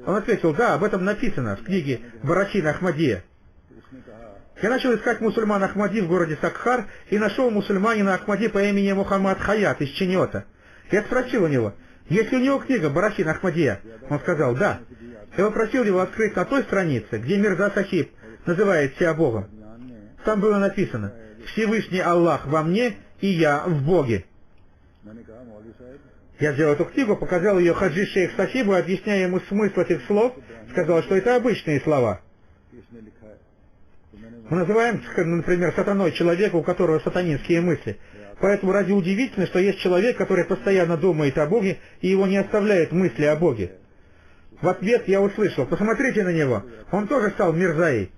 Он ответил: да, об этом написано в книге Барачин Ахмадия. Я начал искать мусульман Ахмади в городе Сакхар и нашел мусульманина Ахмади по имени Мухаммад Хаят из Чиньота. Я спросил у него, есть ли у него книга Барачин Ахмадия. Он сказал: да. Я попросил его открыть на той странице, где Мирза Сахиб называет себя Богом. Там было написано: Всевышний Аллах во мне и я в Боге. Я взял эту книгу, показал ее хаджи шейх Сахибу, объясняя ему смысл этих слов, сказал, что это обычные слова. Мы называем, например, сатаной человека, у которого сатанинские мысли. Поэтому разве удивительно, что есть человек, который постоянно думает о Боге, и его не оставляет мысли о Боге? В ответ я услышал: посмотрите на него, он тоже стал мирзаи.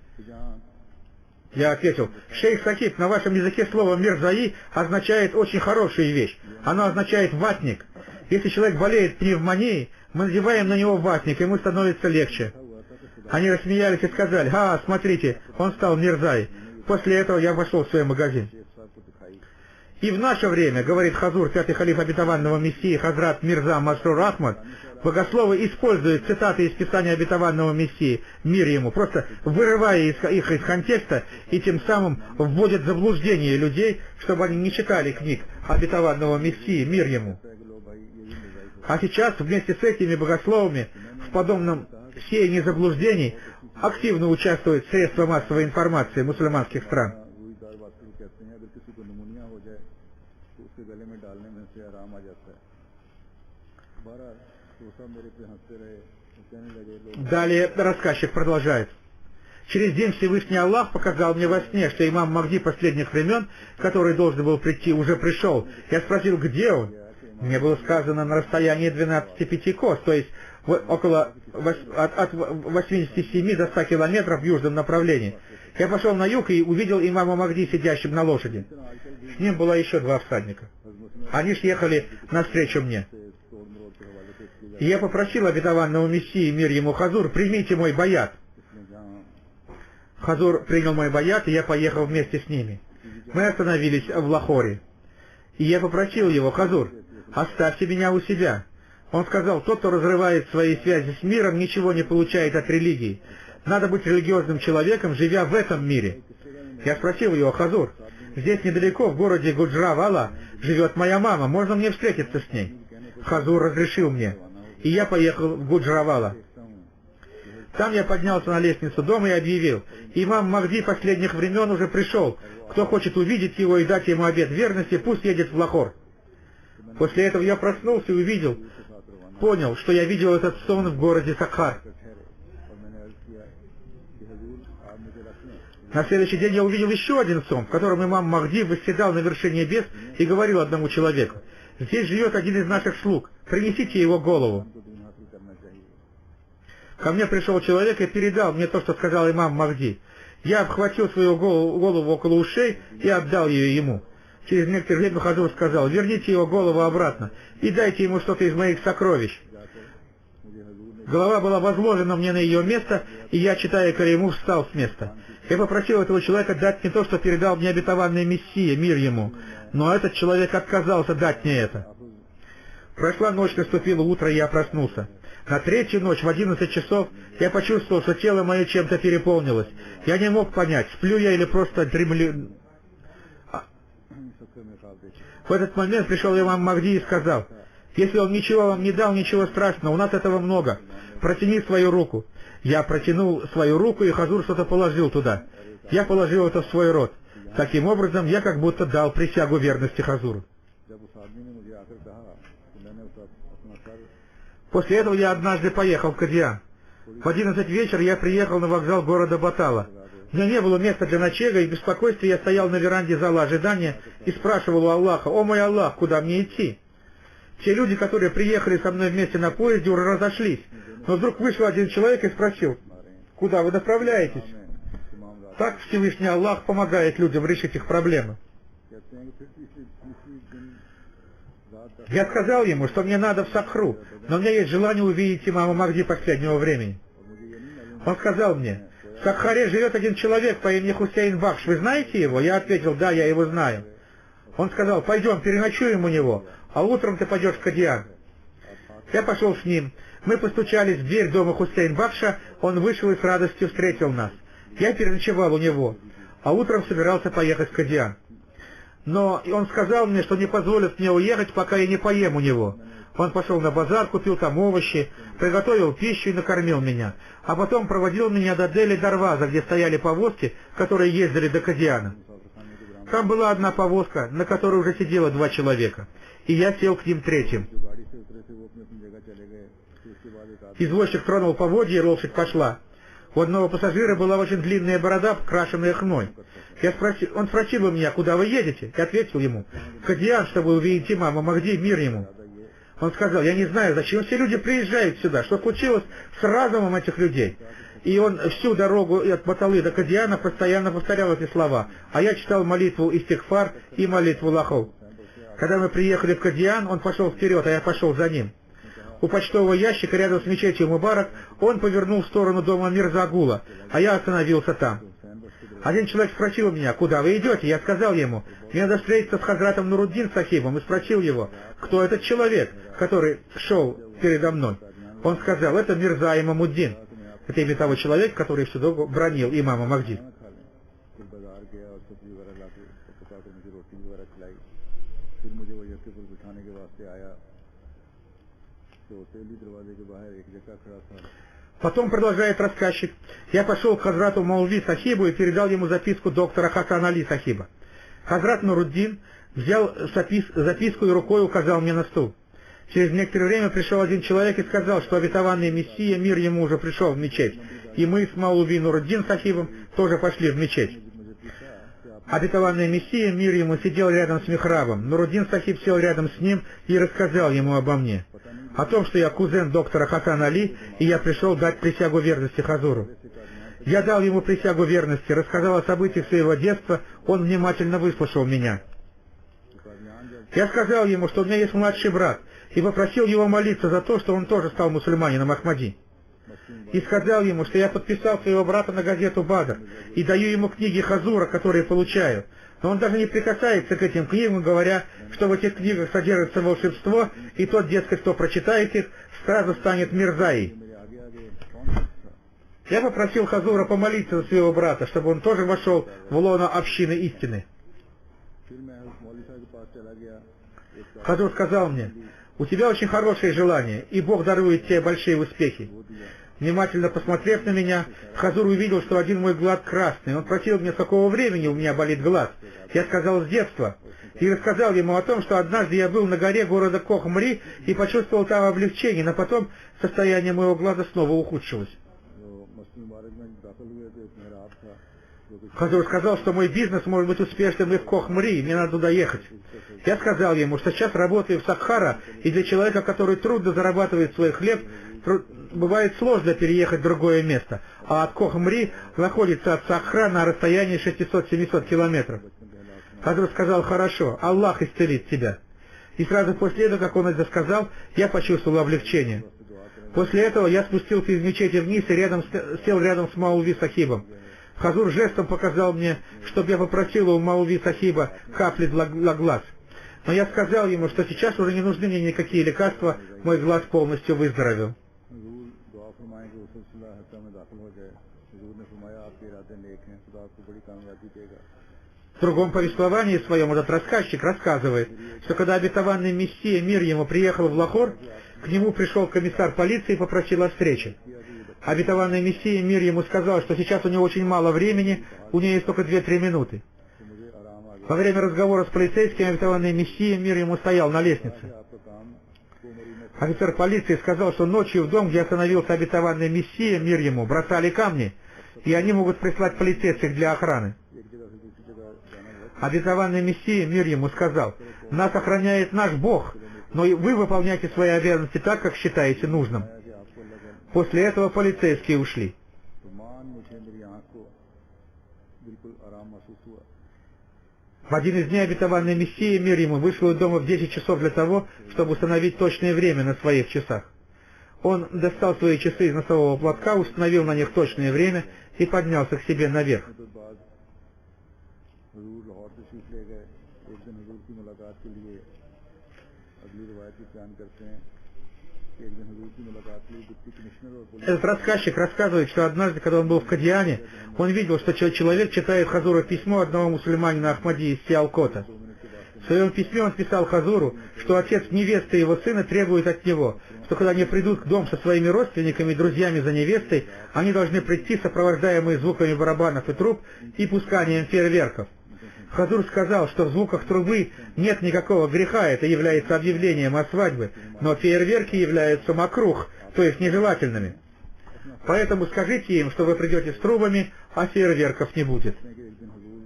Я ответил: шейх Сахиб, на вашем языке слово мирзаи означает очень хорошую вещь. Оно означает ватник. Если человек болеет пневмонией, мы надеваем на него ватник, ему становится легче. Они рассмеялись и сказали: смотрите, он стал мирзаи. После этого я вошел в свой магазин. И в наше время, говорит Хазур, пятый халиф обетованного Мессии Хазрат Мирза Масрур Ахмад, богословы используют цитаты из Писания обетованного Мессии, мир ему, просто вырывая их из контекста и тем самым вводят в заблуждение людей, чтобы они не читали книг обетованного Мессии, мир ему. А сейчас вместе с этими богословами в подобном сеянии заблуждений активно участвуют средства массовой информации мусульманских стран. Далее рассказчик продолжает. Через день Всевышний Аллах показал мне во сне, что имам Махди последних времен, который должен был прийти, уже пришел. Я спросил, где он? Мне было сказано на расстоянии 12 кос, то есть около от 87 до 100 километров в южном направлении. Я пошел на юг и увидел имама Махди сидящим на лошади. С ним было еще 2 всадника. Они ехали навстречу мне. И я попросил обетованного Мессии, мир ему, Хазур, примите мой баят. Хазур принял мой баят, и я поехал вместе с ними. Мы остановились в Лахоре. И я попросил его: Хазур, оставьте меня у себя. Он сказал: тот, кто разрывает свои связи с миром, ничего не получает от религии. Надо быть религиозным человеком, живя в этом мире. Я спросил его: Хазур, здесь недалеко, в городе Гуджравала, живет моя мама, можно мне встретиться с ней? Хазур разрешил мне, и я поехал в Гуджравала. Там я поднялся на лестницу дома и объявил: имам Махди последних времен уже пришел. Кто хочет увидеть его и дать ему обет верности, пусть едет в Лахор. После этого я проснулся и увидел, понял, что я видел этот сон в городе Сакхар. На следующий день я увидел еще один сон, в котором имам Махди восседал на вершине небес и говорил одному человеку: здесь живет один из наших слуг, принесите его голову. Ко мне пришел человек и передал мне то, что сказал имам Махди. Я обхватил свою голову около ушей и отдал ее ему. Через некоторое время Хазур сказал: верните его голову обратно и дайте ему что-то из моих сокровищ. Голова была возложена мне на ее место, и я, читая Кариму, встал с места. Я попросил этого человека дать мне то, что передал мне обетованный Мессия, мир ему, но этот человек отказался дать мне это. Прошла ночь, наступило утро, и я проснулся. На 3-ю ночь в 11 часов я почувствовал, что тело мое чем-то переполнилось. Я не мог понять, сплю я или просто дремлю. В этот момент пришел имам Махди и сказал: если он ничего вам не дал, ничего страшного, у нас этого много. Протяни свою руку. Я протянул свою руку, и Хазур что-то положил туда. Я положил это в свой рот. Таким образом, я как будто дал присягу верности Хазуру. После этого я однажды поехал в Кадьян. В 11 вечера я приехал на вокзал города Батала. У меня не было места для ночлега, и в беспокойстве я стоял на веранде зала ожидания и спрашивал у Аллаха: «О мой Аллах, куда мне идти?» Те люди, которые приехали со мной вместе на поезде, уже разошлись, но вдруг вышел один человек и спросил: «Куда вы направляетесь?» Так Всевышний Аллах помогает людям решить их проблемы. Я сказал ему, что мне надо в Сахру, но у меня есть желание увидеть имама Махди последнего времени. Он сказал мне: «В Сахаре живет один человек по имени Хусейн Бахш, вы знаете его?» Я ответил: «Да, я его знаю». Он сказал: «Пойдем, переночуем у него, а утром ты пойдешь в Кадиан». Я пошел с ним. Мы постучались в дверь дома Хусейн Бахша, он вышел и с радостью встретил нас. Я переночевал у него, а утром собирался поехать в Кадиан. Но он сказал мне, что не позволит мне уехать, пока я не поем у него. Он пошел на базар, купил там овощи, приготовил пищу и накормил меня, а потом проводил меня до Дели-Дарваза, где стояли повозки, которые ездили до Кадиана. Там была одна повозка, на которой уже сидело 2 человека, и я сел к ним третьим. Извозчик тронул поводья, и лошадь пошла. У одного пассажира была очень длинная борода, крашенная хной. Он спросил у меня: «Куда вы едете?» Я ответил ему: «В Кадиан, чтобы увидеть имама Махди, мир ему». Он сказал: «Я не знаю, зачем все люди приезжают сюда, что случилось с разумом этих людей?» И он всю дорогу от Баталы до Кадиана постоянно повторял эти слова, а я читал молитву Истигфар и молитву Лахов. Когда мы приехали в Кадиан, он пошел вперед, а я пошел за ним. У почтового ящика рядом с мечетью Мубарак он повернул в сторону дома Мирза-Гула, а я остановился там. Один человек спросил у меня: «Куда вы идете?» Я сказал ему: «Мне надо встретиться с Хазратом Нуруддин Сахибом», и спросил его: «Кто этот человек, который шел передо мной?» Он сказал: «Это Мирза Имамуддин». Это имя того человека, который всю дорогу бранил имама Махди. Потом, продолжает рассказчик, я пошел к Хазрату Маулви Сахибу и передал ему записку доктора Хасан Али Сахиба. Хазрат Нуруддин взял записку и рукой указал мне на стул. Через некоторое время пришел один человек и сказал, что обетованный Мессия, мир ему, уже пришел в мечеть, и мы с Маулви Нуруддин Сахибом тоже пошли в мечеть. Обетованный Мессия, мир ему, сидел рядом с михрабом. Нуруддин Сахиб сел рядом с ним и рассказал ему обо мне, о том, что я кузен доктора Хасана Али, и я пришел дать присягу верности Хазуру. Я дал ему присягу верности, рассказал о событиях своего детства, он внимательно выслушал меня. Я сказал ему, что у меня есть младший брат, и попросил его молиться за то, что он тоже стал мусульманином Ахмади. И сказал ему, что я подписал своего брата на газету «Бадр» и даю ему книги Хазура, которые получаю. Но он даже не прикасается к этим книгам, говоря, что в этих книгах содержится волшебство, и тот, дескать, кто прочитает их, сразу станет Мирзаей. Я попросил Хазура помолиться за своего брата, чтобы он тоже вошел в лоно общины истины. Хазур сказал мне: «У тебя очень хорошее желание, и Бог дарует тебе большие успехи». Внимательно посмотрев на меня, Хазур увидел, что один мой глаз красный. Он спросил меня, с какого времени у меня болит глаз. Я сказал: «С детства». И рассказал ему о том, что однажды я был на горе города Кохмри и почувствовал там облегчение, но потом состояние моего глаза снова ухудшилось. Хазур сказал, что мой бизнес может быть успешным и в Кохмри, и мне надо туда ехать. Я сказал ему, что сейчас работаю в Сахара, и для человека, который трудно зарабатывает свой хлеб, бывает сложно переехать в другое место, а от Кохмри находится от Сахара на расстоянии 600-700 километров. Хазур сказал: «Хорошо, Аллах исцелит тебя». И сразу после этого, как он это сказал, я почувствовал облегчение. После этого я спустился из мечети вниз и сел рядом с Маулви Сахибом. Хазур жестом показал мне, чтобы я попросил у Маулви Сахиба капли для глаз. Но я сказал ему, что сейчас уже не нужны мне никакие лекарства, мой глаз полностью выздоровел. В другом повествовании своем этот рассказчик рассказывает, что когда обетованный Мессия, мир ему, приехал в Лахор, к нему пришел комиссар полиции и попросил о встрече. Обетованный Мессия, мир ему, сказал, что сейчас у него очень мало времени, у него есть только 2-3 минуты. Во время разговора с полицейским обетованный Мессия, мир ему, стоял на лестнице. Офицер полиции сказал, что ночью в дом, где остановился обетованный Мессия, мир ему, бросали камни, и они могут прислать полицейских для охраны. एक जगह से दूसरी जगह जाना बहुत Обетованный Мессия, мир ему, сказал: «Нас охраняет наш Бог, но и вы выполняйте свои обязанности так, как считаете нужным». है कि आपको अल्लाह का После этого полицейские ушли. तो मान मुझे मेरी आंख को बिल्कुल आराम महसूस हुआ। В один из дней обетованный Мессия, мир ему, вышел из дома в 10 часов для того, чтобы установить точное время на своих часах. Он достал свои часы из носового платка, установил на них точное время и поднялся к себе наверх. तो बाद हजूर लाहौर तशरीफ ले गए। एक दिन हजूर की मुलाकात के लिए अगली रिवायत भी बयान करते हैं कि एक दिन हजूर की मुलाकात के लिए डिप्टी कमिश्नर और पुलिस Этот рассказчик рассказывает, что однажды, когда он был в Кадиане, он видел, что человек читает Хазуру письмо одного мусульманина Ахмади из Сиалкота. В своем письме он писал Хазуру, что отец невесты его сына требует от него, что когда они придут к дому со своими родственниками и друзьями за невестой, они должны прийти, сопровождаемые звуками барабанов и труб и пусканием фейерверков. Хазур сказал, что в звуках трубы нет никакого греха, это является объявлением о свадьбе, но фейерверки являются макрух, то есть нежелательными. Поэтому скажите им, что вы придете с трубами, а фейерверков не будет. कि एक दिन हजूर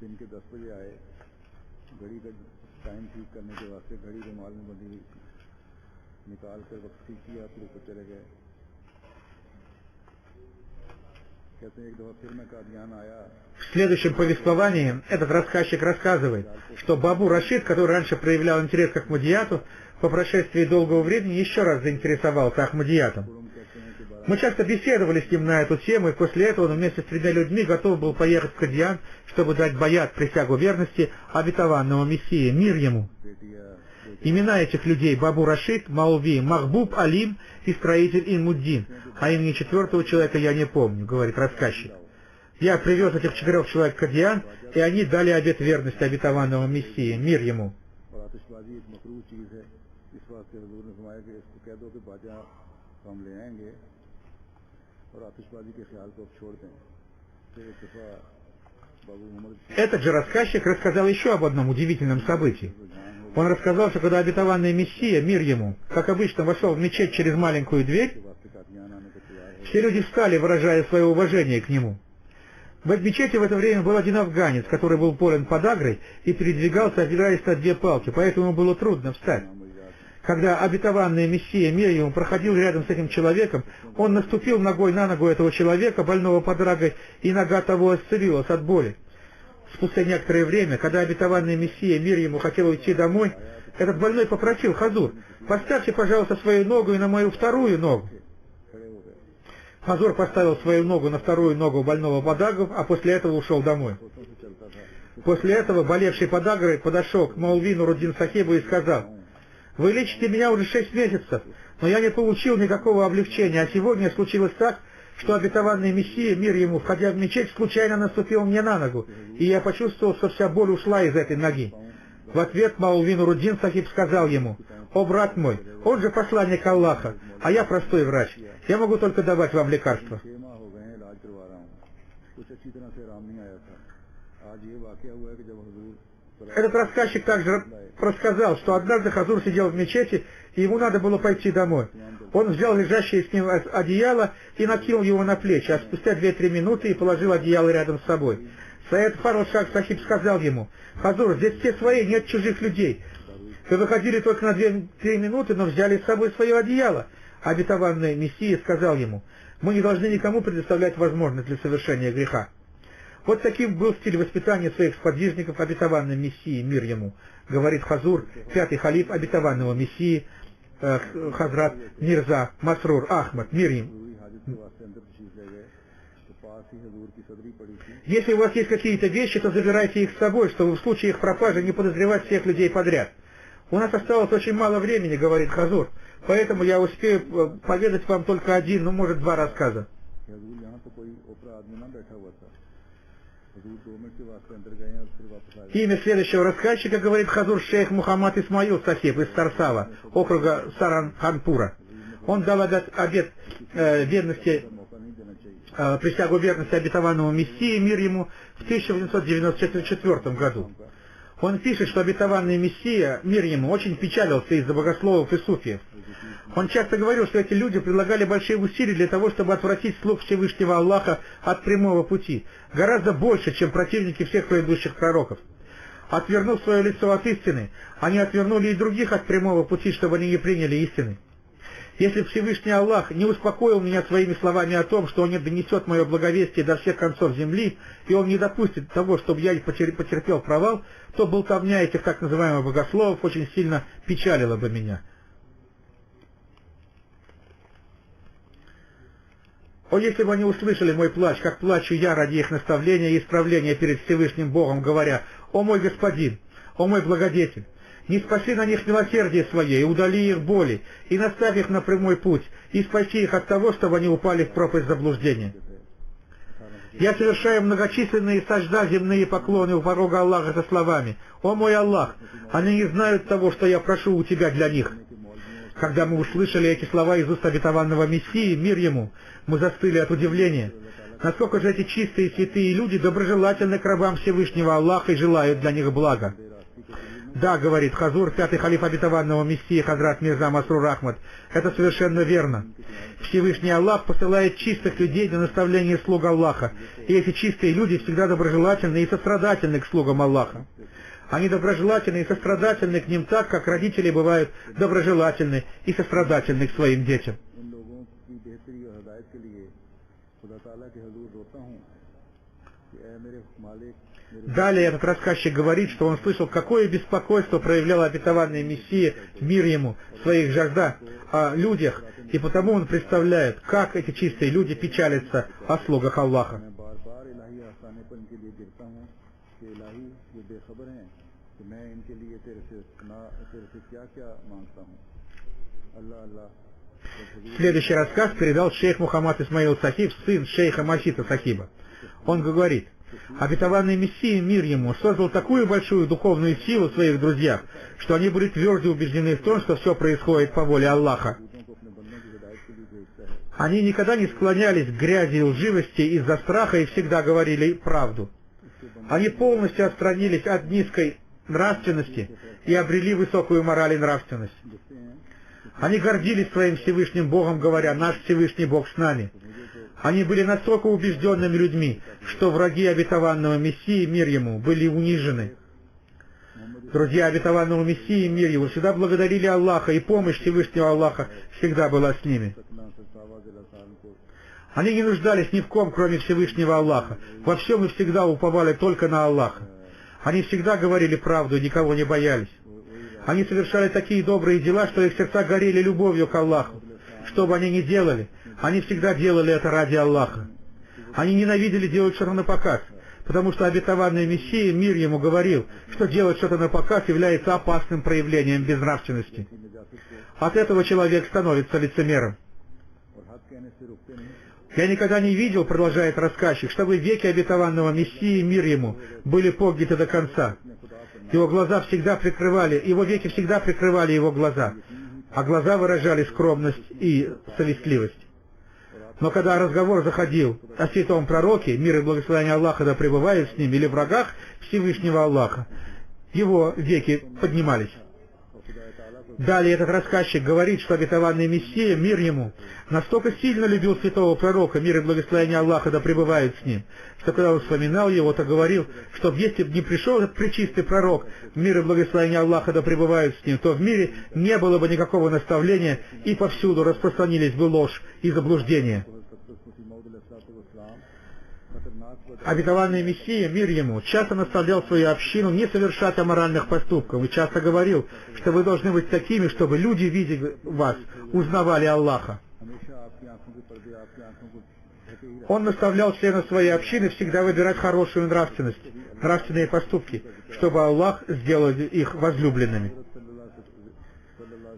दिन के 10 बजे आए। घड़ी का टाइम ठीक करने के वास्ते घड़ी रुमाल में बंधी हुई थी, निकाल कर वक्त ठीक किया, फिर ऊपर चले गए। कहते हैं एक दफा फिर मैं कादियान आया। В следующем повествовании этот рассказчик рассказывает, что Бабу Рашид, который раньше проявлял интерес к Ахмадияту, по прошествии долгого времени еще раз заинтересовался Ахмадиятом. Мы часто беседовали с ним на эту тему, и после этого он вместе с 3 людьми готов был поехать в Кадьян, чтобы дать баят, присягу верности обетованного Мессии, мир ему. Имена этих людей — Бабу Рашид, Маулви, Махбуб, Алим и строитель Инмуддин, а имени 4-го человека я не помню, говорит рассказчик. Я привез этих 4 человек в Кадьян, и они дали обет верности обетованного Мессии, мир ему. और आतिशबाजी एक मकरूह चीज़ है, इस वास्ते हजूर ने फरमाया कि इसको कह दो कि बाजा हम ले आएंगे और आतिशबाजी के ख्याल को अब छोड़ दें। फिर एक दफ़ा बाबू मोहम्मद Этот же рассказчик рассказал еще об одном удивительном событии. Он рассказал, что когда обетованный Мессия, мир ему, как обычно, вошел в мечеть через маленькую дверь, के वास्ते कादियान आने को तैयार है। все люди встали, выражая свое уважение к нему. В мечети в это время был один афганец, который был полон подагрой и передвигался, опираясь на 2 палки, поэтому ему было трудно встать. Когда обетованный Мессия, мир ему, проходил рядом с этим человеком, он наступил ногой на ногу этого человека, больного подрагой, и нога того исцелилась от боли. Спустя некоторое время, когда обетованный Мессия, мир ему, хотел уйти домой, этот больной попросил: «Хазур, поставьте, пожалуйста, свою ногу и на мою 2-ю ногу». Хазур поставил свою ногу на 2-ю ногу больного подагры, а после этого ушел домой. После этого болевший подагрой подошел к Маулви Нуруддин Сахибу и сказал: «Вы лечите меня уже 6 месяцев, но я не получил никакого облегчения, а сегодня случилось так, что обетованный Мессия, мир ему, входя в мечеть, случайно наступил мне на ногу, и я почувствовал, что вся боль ушла из этой ноги». В ответ Маулви Нуруддин Сахиб сказал ему: «О, брат мой, он же посланник Аллаха, а я простой врач, я могу только давать вам лекарства». 6 माह हो गए हैं इलाज करवा रहा हूँ, कुछ अच्छी तरह से आराम नहीं आया था। आज ये वाकया हुआ है कि जब हजूर Этот рассказчик также рассказал, что однажды Хазур сидел в мечети, и ему надо было пойти домой. Он взял лежащее с ним одеяло и накинул его на плечи, а спустя 2-3 минуты и положил одеяло рядом с собой. Саид Фарлшах Сахиб сказал ему: «Хазур, здесь все свои, нет чужих людей. Вы выходили только на 2-3 минуты, но взяли с собой свое одеяло». Обетованный Мессия сказал ему: «Мы не должны никому предоставлять возможность для совершения греха». Вот таким был стиль воспитания своих сподвижников обетованным Мессии, мир ему, говорит Хазур, 5-й халиф обетованного Мессии, Хазрат Мирза Масрур Ахмад, мир ему. Если у вас есть какие-то вещи, то забирайте их с собой, чтобы в случае их пропажи не подозревать всех людей подряд. У нас осталось очень мало времени, говорит Хазур, поэтому я успею поведать вам только 1, ну, может, 2 рассказа. Имя следующего рассказчика, говорит Хазур, шейх Мухаммад Исмаил Сахиб из Сарсала, округа Саранханпура. Он дал обет верности, присягу верности обетованному Мессии, мир ему, в 1894 году. Он пишет, что обетованный Мессия, мир ему, очень печалился из-за богословов и суфиев. Он часто говорил, что эти люди предлагали большие усилия для того, чтобы отвратить слуг Всевышнего Аллаха от прямого пути, гораздо больше, чем противники всех предыдущих пророков. Отвернув свое лицо от истины, они отвернули и других от прямого пути, чтобы они не приняли истины. Если Всевышний Аллах не успокоил меня своими словами о том, что Он не донесет мое благовестие до всех концов земли, и Он не допустит того, чтобы я потерпел провал, то болтовня этих так называемых богословов очень сильно печалила бы меня. О, если бы они услышали мой плач, как плачу я ради их наставления и исправления перед Всевышним Богом, говоря: «О мой Господин, о мой благодетель, не спаси на них милосердие свое, и удали их боли, и наставь их на прямой путь, и спаси их от того, чтобы они упали в пропасть заблуждения. Я совершаю многочисленные сажда земные поклоны у порога Аллаха со словами: «О мой Аллах, они не знают того, что я прошу у Тебя для них». Когда мы услышали эти слова из уст обетованного Мессии, мир ему, мы застыли от удивления. Насколько же эти чистые святые люди доброжелательны к рабам Всевышнего Аллаха и желают для них блага. Да, говорит Хазур, пятый халиф обетованного Мессии Хазрат Мирза Масрур Ахмад, это совершенно верно. Всевышний Аллах посылает чистых людей для наставления слуг Аллаха, и эти чистые люди всегда доброжелательны и сострадательны к слугам Аллаха. Они доброжелательны и сострадательны к ним так, как родители бывают доброжелательны и сострадательны к своим детям. Далее этот рассказчик говорит, что он слышал, какое беспокойство проявлял обетованный Мессия, мир ему, в своих жаждах о людях, и потому он представляет, как эти чистые люди печалятся о слугах Аллаха. Следующий рассказ передал шейх Мухаммад Исмаил Сахиб, сын шейха Масита Сахиба. Он говорит: обетованный Мессия, мир ему, создал такую большую духовную силу в своих друзьях, что они были твердо убеждены в том, что все происходит по воле Аллаха. Они никогда не склонялись к грязи и лживости из-за страха и всегда говорили правду. Они полностью отстранились от низкой нравственности и обрели высокую мораль и нравственность. Они гордились своим Всевышним Богом, говоря: «Наш Всевышний Бог с нами». Они были настолько убежденными людьми, что враги обетованного Мессии, мир ему, были унижены. Друзья обетованного Мессии, мир его, всегда благодарили Аллаха, и помощь Всевышнего Аллаха всегда была с ними. Они не нуждались ни в ком, кроме Всевышнего Аллаха. Во всем и всегда уповали только на Аллаха. Они всегда говорили правду и никого не боялись. Они совершали такие добрые дела, что их сердца горели любовью к Аллаху. Что бы они ни делали, они всегда делали это ради Аллаха. Они ненавидели делать что-то на показ, потому что обетованный Мессия, мир ему, говорил, что делать что-то на показ является опасным проявлением безнравственности. От этого человек становится лицемером. Я никогда не видел, продолжает рассказчик, чтобы веки обетованного Мессии, мир ему, были погнуты до конца. Его глаза всегда прикрывали, его веки всегда прикрывали его глаза, а глаза выражали скромность и совестливость. Но когда разговор заходил о святом пророке, мир и благословение Аллаха да пребывают с ним, или врагах Всевышнего Аллаха, его веки поднимались. Далее этот рассказчик говорит, что обетованный Мессия, мир ему, настолько сильно любил святого пророка, мир и благословение Аллаха да пребывают с ним, что когда он вспоминал его, то говорил, что если бы не пришел этот пречистый пророк, мир и благословение Аллаха да пребывают с ним, то в мире не было бы никакого наставления, и повсюду распространились бы ложь и заблуждение. Обетованный Мессия, мир ему, часто наставлял свою общину не совершать аморальных поступков и часто говорил, что вы должны быть такими, чтобы люди, видя вас, узнавали Аллаха. Он наставлял членов своей общины всегда выбирать хорошую нравственность, нравственные поступки, чтобы Аллах сделал их возлюбленными.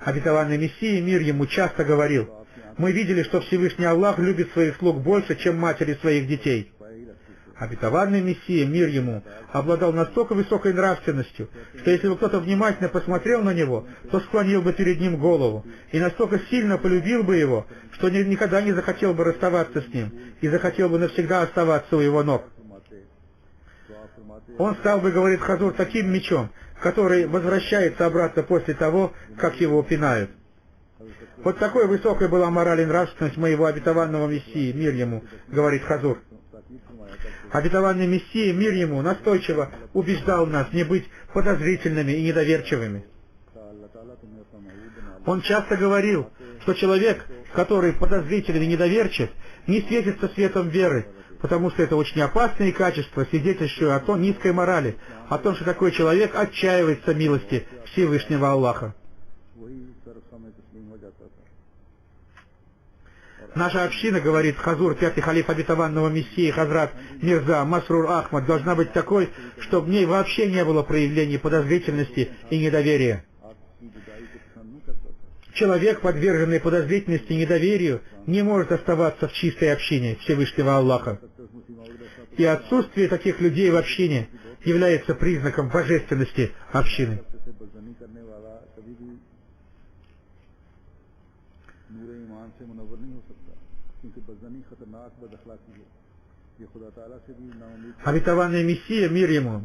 Обетованный Мессия, мир ему, часто говорил: мы видели, что Всевышний Аллах любит своих слуг больше, чем матери своих детей. Обетованный Мессия, мир ему, обладал настолько высокой нравственностью, что если бы кто-то внимательно посмотрел на него, то склонил бы перед ним голову, и настолько сильно полюбил бы его, что никогда не захотел бы расставаться с ним, и захотел бы навсегда оставаться у его ног. Он стал бы, говорит Хазур, таким мечом, который возвращается обратно после того, как его пинают. Вот такой высокой была мораль и нравственность моего обетованного Мессии, мир ему, говорит Хазур. Обетованный Мессия, мир ему, настойчиво убеждал нас не быть подозрительными и недоверчивыми. Он часто говорил, что человек, который подозрителен и недоверчив, не светится светом веры, потому что это очень опасные качества, свидетельствующие о низкой морали, о том, что такой человек отчаивается милости Всевышнего Аллаха. Наша община, говорит Хазур, пятый халиф обетованного Мессии Хазрат Мирза Масрур Ахмад, должна быть такой, чтобы в ней вообще не было проявлений подозрительности и недоверия. Человек, подверженный подозрительности и недоверию, не может оставаться в чистой общине Всевышнего Аллаха. И отсутствие таких людей в общине является признаком божественности общины. Обетованный Мессия, мир ему,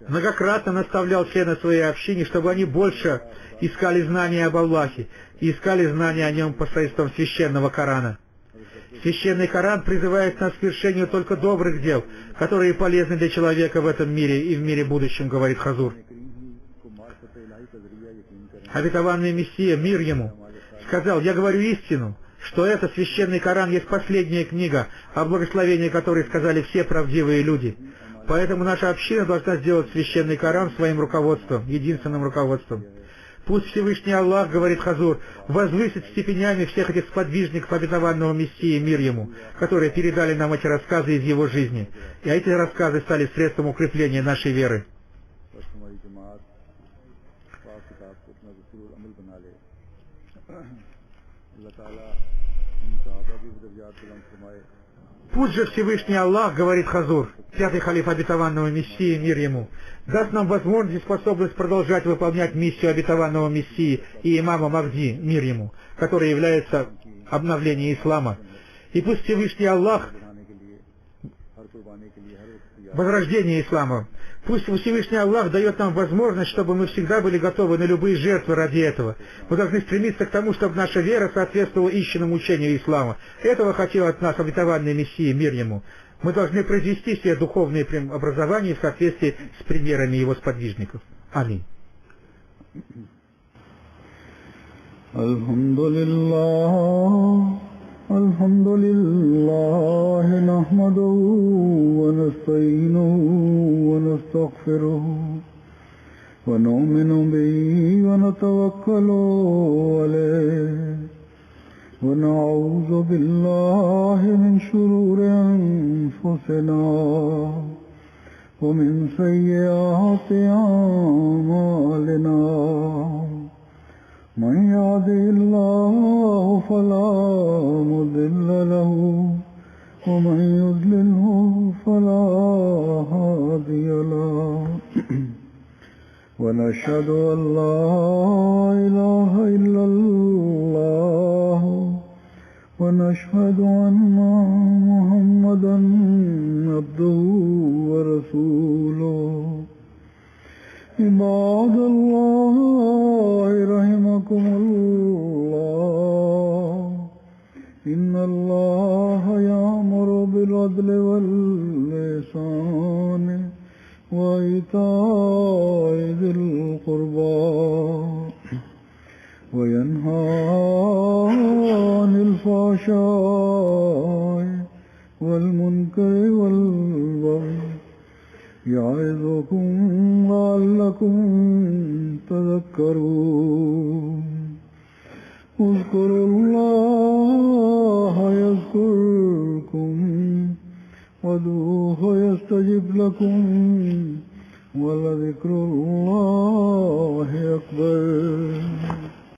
многократно наставлял членов своей общины, чтобы они больше искали знания об Аллахе и искали знания о нем посредством священного Корана. Священный Коран призывает нас к совершению только добрых дел, которые полезны для человека в этом мире и в мире будущем, говорит Хазур. Обетованный Мессия, мир ему, сказал: «Я говорю истину, что это священный Коран есть последняя книга, о благословении которой сказали все правдивые люди. Поэтому наша община должна сделать священный Коран своим руководством, единственным руководством. Пусть Всевышний Аллах, говорит Хазур, возвысит степенями всех этих сподвижников обетованного Мессии, мир ему, которые передали нам эти рассказы из его жизни. И эти рассказы стали средством укрепления нашей веры». Пусть же Всевышний Аллах, говорит Хазур, пятый халиф обетованного Мессии, мир ему, даст нам возможность и способность продолжать выполнять миссию обетованного Мессии и имама Махди, мир ему, который является обновлением ислама. И пусть Всевышний Аллах, возрождение ислама, пусть Всевышний Аллах дает нам возможность, чтобы мы всегда были готовы на любые жертвы ради этого. Мы должны стремиться к тому, чтобы наша вера соответствовала истинному учению ислама. Этого хотел от нас обетованный Мессия, мир ему. Мы должны произвести себе духовное образование в соответствии с примерами его сподвижников. Аминь. الحمد لله نحمده ونستعينه ونستغفره ونؤمن به ونتوكل عليه ونعوذ بالله من شرور أنفسنا ومن سيئات أعمالنا من يهده الله فلا مضل له ومن يضلله فلا هادي له ونشهد أن لا إله إلا الله ونشهد أن محمدا عبده ورسوله عباد الله رحمكم الله إن الله يأمر بالعدل والإحسان وإيتاء ذي القربى وينهى عن الفحشاء والمنكر والبغي يعظكم لعلكم تذكرون اذكروا الله يذكركم وادعوه يستجب لكم ولذكر الله أكبر